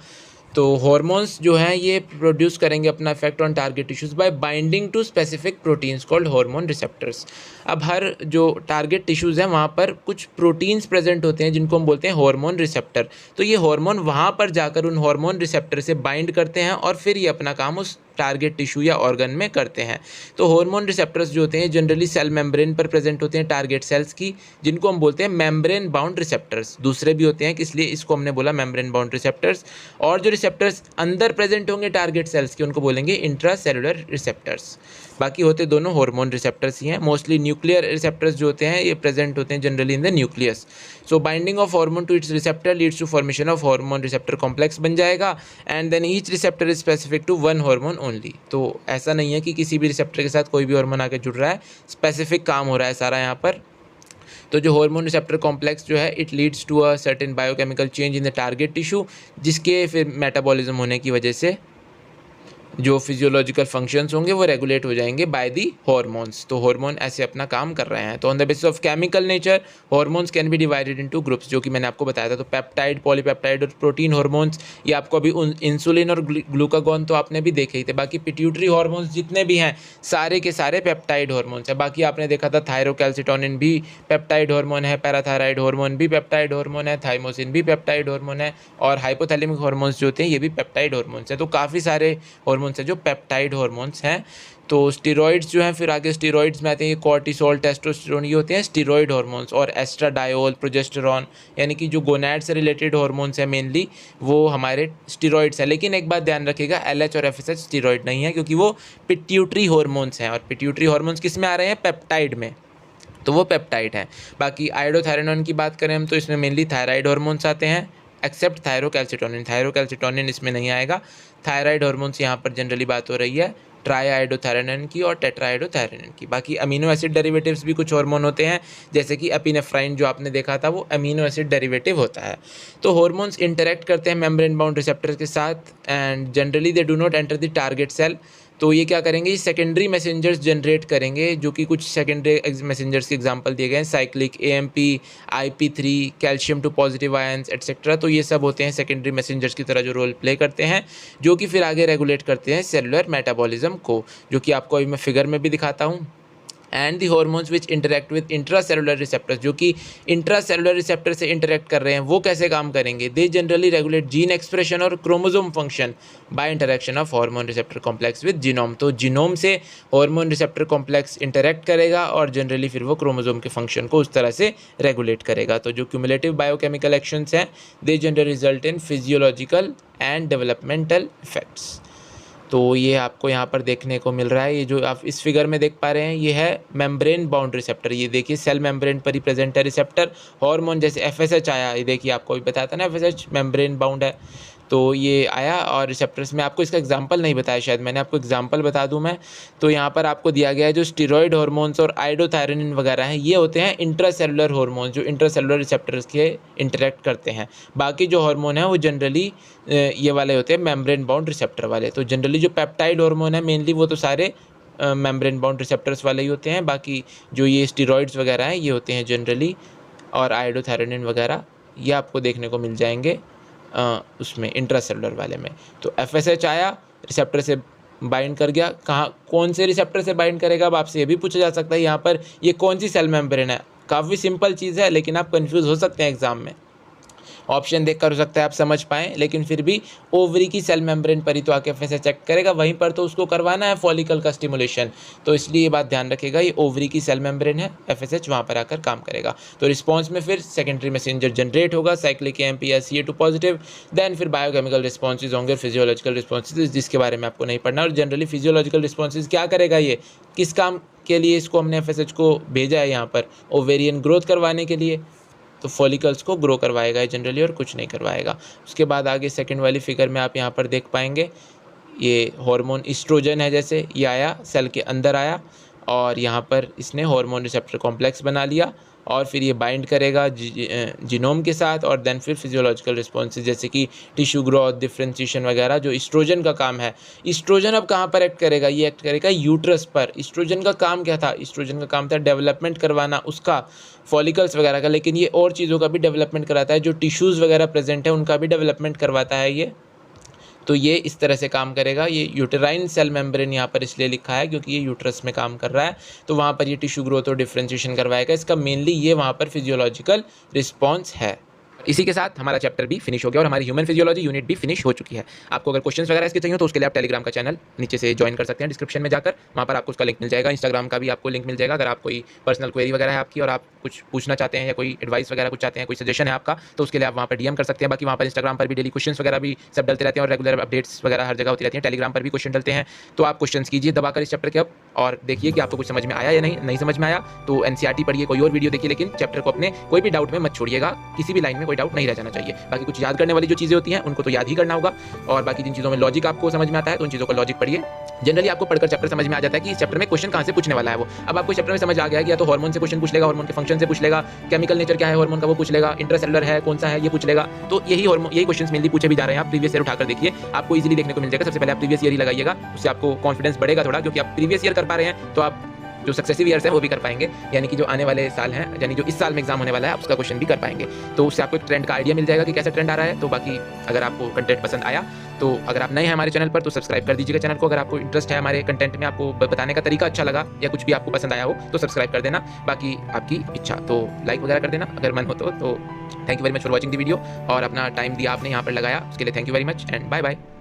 तो हार्मोन्स जो हैं ये प्रोड्यूस करेंगे अपना effect on target tissues by binding to specific proteins called hormone receptors. अब हर जो टारगेट टिश्यूज़ हैं वहाँ पर कुछ प्रोटीन्स प्रेजेंट होते हैं जिनको हम बोलते हैं हार्मोन रिसेप्टर। तो ये हार्मोन वहाँ पर जाकर उन हार्मोन रिसेप्टर से बाइंड करते हैं और फिर ये अपना काम उस टारगेट टिश्यू या ऑर्गन में करते हैं। तो हार्मोन रिसेप्टर्स जो होते हैं जनरली सेल मेम्ब्रेन पर प्रेजेंट होते हैं टारगेट सेल्स की, जिनको हम बोलते हैं मेम्ब्रेन बाउंड रिसेप्टर्स। दूसरे भी होते हैं इसलिए इसको हमने बोला मेम्ब्रेन बाउंड रिसेप्टर्स। और जो रिसेप्टर्स अंदर प्रेजेंट होंगे टारगेट सेल्स के उनको बोलेंगे इंट्रासेलुलर रिसेप्टर्स। बाकी होते दोनों हार्मोन रिसेप्टर्स ही हैं। मोस्टली न्यूक्लियर रिसेप्टर्स जो होते हैं ये प्रेजेंट होते हैं generally in the nucleus. So binding of hormone to its receptor leads to formation of hormone receptor complex बन जाएगा and then each receptor is specific to one hormone only. तो ऐसा नहीं है कि किसी भी रिसेप्टर के साथ कोई भी हार्मोन आके जुड़ रहा है, स्पेसिफिक काम हो रहा है सारा यहाँ पर। तो जो हार्मोन रिसेप्टर कॉम्प्लेक्स जो है it leads to a certain biochemical change in the target tissue, जिसके फिर मेटाबॉलिज्म होने की वजह से जो फिजियोलॉजिकल फंक्शंस होंगे वो रेगुलेट हो जाएंगे बाय दी हार्मोन्स। तो हार्मोन ऐसे अपना काम कर रहे हैं। तो on the basis of chemical nature hormones can be divided into groups, जो कि मैंने आपको बताया था। तो पेप्टाइड, पॉलीपेप्टाइड और प्रोटीन हार्मोन्स, ये आपको अभी इंसुलिन और ग्लूकागॉन तो आपने भी देखे ही थे। बाकी पिट्यूटरी हार्मोन्स जितने भी हैं सारे के सारे पेप्टाइड हार्मोन्स हैं। बाकी आपने देखा था थायरोकैल्सिटोनिन भी पेप्टाइड हार्मोन है, पैराथायराइड हार्मोन भी पेप्टाइड हार्मोन है, थाइमोसिन भी पेप्टाइड हार्मोन है, और हाइपोथैलेमिक हार्मोन्स जो होते हैं ये भी पेप्टाइड हार्मोन्स हैं। तो काफ़ी सारे हार्मोन्स हैं जो पेप्टाइड हार्मोन्स हैं। तो स्टेरॉइड्स जो हैं, फिर आगे स्टेरॉइड्स में आते हैं ये कॉर्टिसोल, टेस्टोस्टेरोन, ये होते हैं स्टेरॉइड हार्मोन्स। और एस्ट्राडायोल, प्रोजेस्टेरॉन, यानी कि जो गोनैड से रिलेटेड हार्मोन्स हैं मेनली वो हमारे स्टेरॉइड्स हैं। लेकिन एक बात ध्यान रखिएगा, LH और FSH स्टेरॉइड नहीं है, क्योंकि वो पिट्यूटरी हार्मोन्स हैं। और पिट्यूटरी हार्मोन्स किस में आ रहे हैं? पेप्टाइड में, तो वो पेप्टाइड है। बाकी आयोडोथायरोनोन की बात करें हम तो इसमें मेनली थायराइड हार्मोन्स आते हैं, एक्सेप्ट थायरोकैल्सिटोनिन। थायरोकैल्सिटोनिन इसमें नहीं आएगा। थायराइड हार्मोन्स यहाँ पर जनरली बात हो रही है ट्राईआयोडोथायरोनिन की और टेट्राआयोडोथायरोनिन की। बाकी अमीनो एसिड डेरिवेटिव्स भी कुछ हार्मोन होते हैं, जैसे कि एपिनेफ्राइन जो आपने देखा था वो अमीनो एसिड डेरिवेटिव होता है। तो हार्मोन्स इंटरेक्ट करते हैं मेम्ब्रेन बाउंड रिसेप्टर्स के साथ and generally they do not enter the target cell. तो ये क्या करेंगे, ये सेकेंडरी मैसेंजर्स जनरेट करेंगे, जो कि कुछ सेकेंडरी मैसेंजर्स के एग्जांपल दिए गए हैं, cyclic AMP, IP3, calcium two positive ions etcetera. तो ये सब होते हैं सेकेंडरी मैसेंजर्स की तरह जो रोल प्ले करते हैं, जो कि फिर आगे रेगुलेट करते हैं सेलुलर मेटाबॉलिज्म को, जो कि आपको अभी मैं फिगर में भी दिखाता हूँ। And the hormones which interact with intracellular receptors, जो कि इंट्रासेलुलर रिसेप्टर से इंटरेक्ट कर रहे हैं, वो कैसे काम करेंगे? They generally regulate gene expression और chromosome function by interaction of hormone receptor complex with genome. तो जीनोम से हार्मोन रिसेप्टर कॉम्प्लेक्स इंटरेक्ट करेगा और जनरली फिर वो क्रोमोसोम के फंक्शन को उस तरह से रेगुलेट करेगा। तो जो क्यूमुलेटिव बायोकेमिकल एक्शंस हैं they generally result in physiological and developmental effects. तो ये आपको यहाँ पर देखने को मिल रहा है। ये जो आप इस फिगर में देख पा रहे हैं ये है मेम्ब्रेन बाउंड रिसेप्टर। ये देखिए सेल मेम्ब्रेन पर ही प्रेजेंट है रिसेप्टर। हार्मोन जैसे FSH आया, ये देखिए आपको भी बताया था ना FSH मेम्ब्रेन बाउंड है, तो ये आया। और रिसेप्टर्स में आपको इसका एग्जांपल नहीं बताया, शायद मैंने आपको एग्जांपल बता दूं मैं। तो यहाँ पर आपको दिया गया है जो स्टेरॉइड हार्मोन्स और आयोडोथायरोनिन वगैरह हैं, ये होते हैं इंट्रासेलुलर हार्मोन्स जो इंट्रासेलुलर रिसेप्टर्स के इंटरेक्ट करते हैं। बाकी जो हार्मोन है वो जनरली ये वाले होते हैं मेम्ब्रेन बाउंड रिसेप्टर वाले। तो जनरली जो पेप्टाइड हार्मोन है मेनली वो तो सारे मेम्ब्रेन बाउंड रिसेप्टर्स वाले ही होते हैं। बाकी जो ये स्टेरॉइड्स वगैरह हैं ये होते हैं जनरली, और आयोडोथायरोनिन वगैरह ये आपको देखने को मिल जाएंगे उसमें इंट्रासेलुलर वाले में। तो FSH आया, रिसेप्टर से बाइंड कर गया। कहाँ, कौन से रिसेप्टर से बाइंड करेगा? अब आपसे ये भी पूछा जा सकता है यहाँ पर ये कौन सी सेल मेम्ब्रेन है। काफ़ी सिंपल चीज़ है, लेकिन आप कंफ्यूज हो सकते हैं एग्जाम में। ऑप्शन देखकर हो सकता है आप समझ पाएँ, लेकिन फिर भी ओवरी की सेल मेम्ब्रेन पर ही तो आके FSH चेक करेगा, वहीं पर तो उसको करवाना है फॉलिकल का स्टिमुलेशन। तो इसलिए ये बात ध्यान रखिएगा, ये ओवरी की सेल मेम्ब्रेन है, FSH वहाँ पर आकर काम करेगा। तो रिस्पॉन्स में फिर सेकेंडरी मैसेंजर जनरेट होगा, साइक्लिक AMP या CA2 पॉजिटिव, देन फिर बायोकेमिकल रिस्पॉन्सेज होंगे, फिजियोलॉजिकल रिस्पॉन्सेज जिसके बारे में आपको नहीं पढ़ना। और जनरली फिजियोलॉजिकल रिस्पॉन्सेज क्या करेगा, ये किस काम के लिए इसको हमने FSH को भेजा है यहाँ पर? ओवेरियन ग्रोथ करवाने के लिए। तो फॉलिकल्स को ग्रो करवाएगा जनरली, और कुछ नहीं करवाएगा। उसके बाद आगे सेकंड वाली फिगर में आप यहाँ पर देख पाएंगे ये हार्मोन ईस्ट्रोजन है, जैसे ये आया सेल के अंदर आया और यहाँ पर इसने हार्मोन रिसेप्टर कॉम्प्लेक्स बना लिया और फिर ये बाइंड करेगा जीनोम के साथ, और देन फिर फिजियोलॉजिकल रिस्पॉन्सेज जैसे कि टिश्यू ग्रोथ, डिफ्रेंशिएशन वगैरह जो ईस्ट्रोजन का काम है। ईस्ट्रोजन अब कहाँ पर एक्ट करेगा? ये एक्ट करेगा यूट्रस पर। ईस्ट्रोजन का काम क्या था? ईस्ट्रोजन का काम था डेवलपमेंट करवाना उसका, फॉलिकल्स वगैरह का, लेकिन ये और चीज़ों का भी डेवलपमेंट कराता है, जो टिश्यूज़ वगैरह प्रेजेंट है उनका भी डेवलपमेंट करवाता है ये। तो ये इस तरह से काम करेगा। ये यूटेराइन सेल मेम्ब्रेन यहाँ पर इसलिए लिखा है क्योंकि ये यूट्रस में काम कर रहा है, तो वहाँ पर ये टिश्यू ग्रोथ और डिफ्रेंशिएशन करवाएगा। इसका मेनली ये वहाँ पर फिजियोलॉजिकल रिस्पॉन्स है। इसी के साथ हमारा चैप्टर भी फिनिश हो गया और हमारी ह्यूमन फिजियोलॉजी यूनिट भी फिनिश हो चुकी है। आपको अगर क्वेश्चंस वगैरह इसके चाहिए तो उसके लिए आप टेलीग्राम का चैनल नीचे से ज्वाइन कर सकते हैं, डिस्क्रिप्शन में जाकर वहाँ पर आपको उसका लिंक मिल जाएगा। इंस्टाग्राम का भी आपको लिंक मिल जाएगा। अगर आप कोई पर्सनल क्वेरी वगैरह है आपकी और आप कुछ पूछना चाहते हैं या कोई एडवाइस वगैरह कुछ चाहते हैं, कोई सजेशन है आपका, तो उसके लिए आप वहाँ पर डीएम कर सकते हैं। बाकी वहाँ पर इंस्टाग्राम पर भी डेली क्वेश्चंस वगैरह भी सब डलते रहते हैं और रेगुलर अपडेट्स वगैरह हर जगह होती रहती हैं। टेलीग्राम पर भी क्वेश्चन डलते हैं, तो आप क्वेश्चंस कीजिए दबाकर इस चैप्टर के अब और देखिए कि आपको कुछ समझ में आया या नहीं समझ में आया तो एनसीईआरटी पढ़िए, कोई और वीडियो देखिए, लेकिन चैप्टर को अपने कोई भी डाउट में मत छोड़िएगा, किसी भी लाइन में कोई डाउट नहीं रह जाना चाहिए। बाकी कुछ याद करने वाली जो चीज़ें होती हैं उनको तो याद ही करना होगा और बाकी जिन चीज़ों में लॉजिक आपको समझ में आता है तो उन चीज़ों का लॉजिक पढ़िए। जनरली आपको पढ़कर चैप्टर समझ में आ जाता है कि इस चैप्टर में क्वेश्चन कहाँ से पूछने वाला है वो। अब आपको चैप्टर में समझ आ गया है कि या तो हार्मोन से क्वेश्चन पूछ लेगा, हार्मोन के फंक्शन से पूछ लेगा, केमिकल नेचर क्या है हार्मोन का वो पूछ लेगा, इंट्रासेलुलर है कौन सा है ये पूछ लेगा। तो यही क्वेश्चंस मेनली पूछे भी जा रहे हैं। आप प्रीवियस ईयर उठाकर देखिए, आपको इजीली देखने को मिल जाएगा। सबसे पहले आप प्रीवियस ईयर ही लगाइएगा, उससे आपको कॉन्फिडेंस बढ़ेगा थोड़ा, क्योंकि आप प्रीवियस ईयर कर पा रहे हैं तो आप जो सक्सेसिव ईयर्स है वो भी कर पाएंगे, यानी कि जो आने वाले साल हैं, यानी जो इस साल में एग्जाम होने वाला है उसका क्वेश्चन भी कर पाएंगे। तो उससे आपको एक ट्रेंड का आइडिया मिल जाएगा कि कैसा ट्रेंड आ रहा है। तो बाकी अगर आपको कंटेंट पसंद आया तो अगर आप नए हैं हमारे चैनल पर तो सब्सक्राइब कर दीजिएगा चैनल को। अगर आपको इंटरेस्ट है हमारे कंटेंट में, आपको बताने का तरीका अच्छा लगा या कुछ भी आपको पसंद आया हो तो सब्सक्राइब कर देना। बाकी आपकी इच्छा तो लाइक वगैरह कर देना अगर मन हो तो thank you very much for watching the video और अपना टाइम दिया आपने यहाँ पर लगाया उसके लिए thank you very much and bye bye.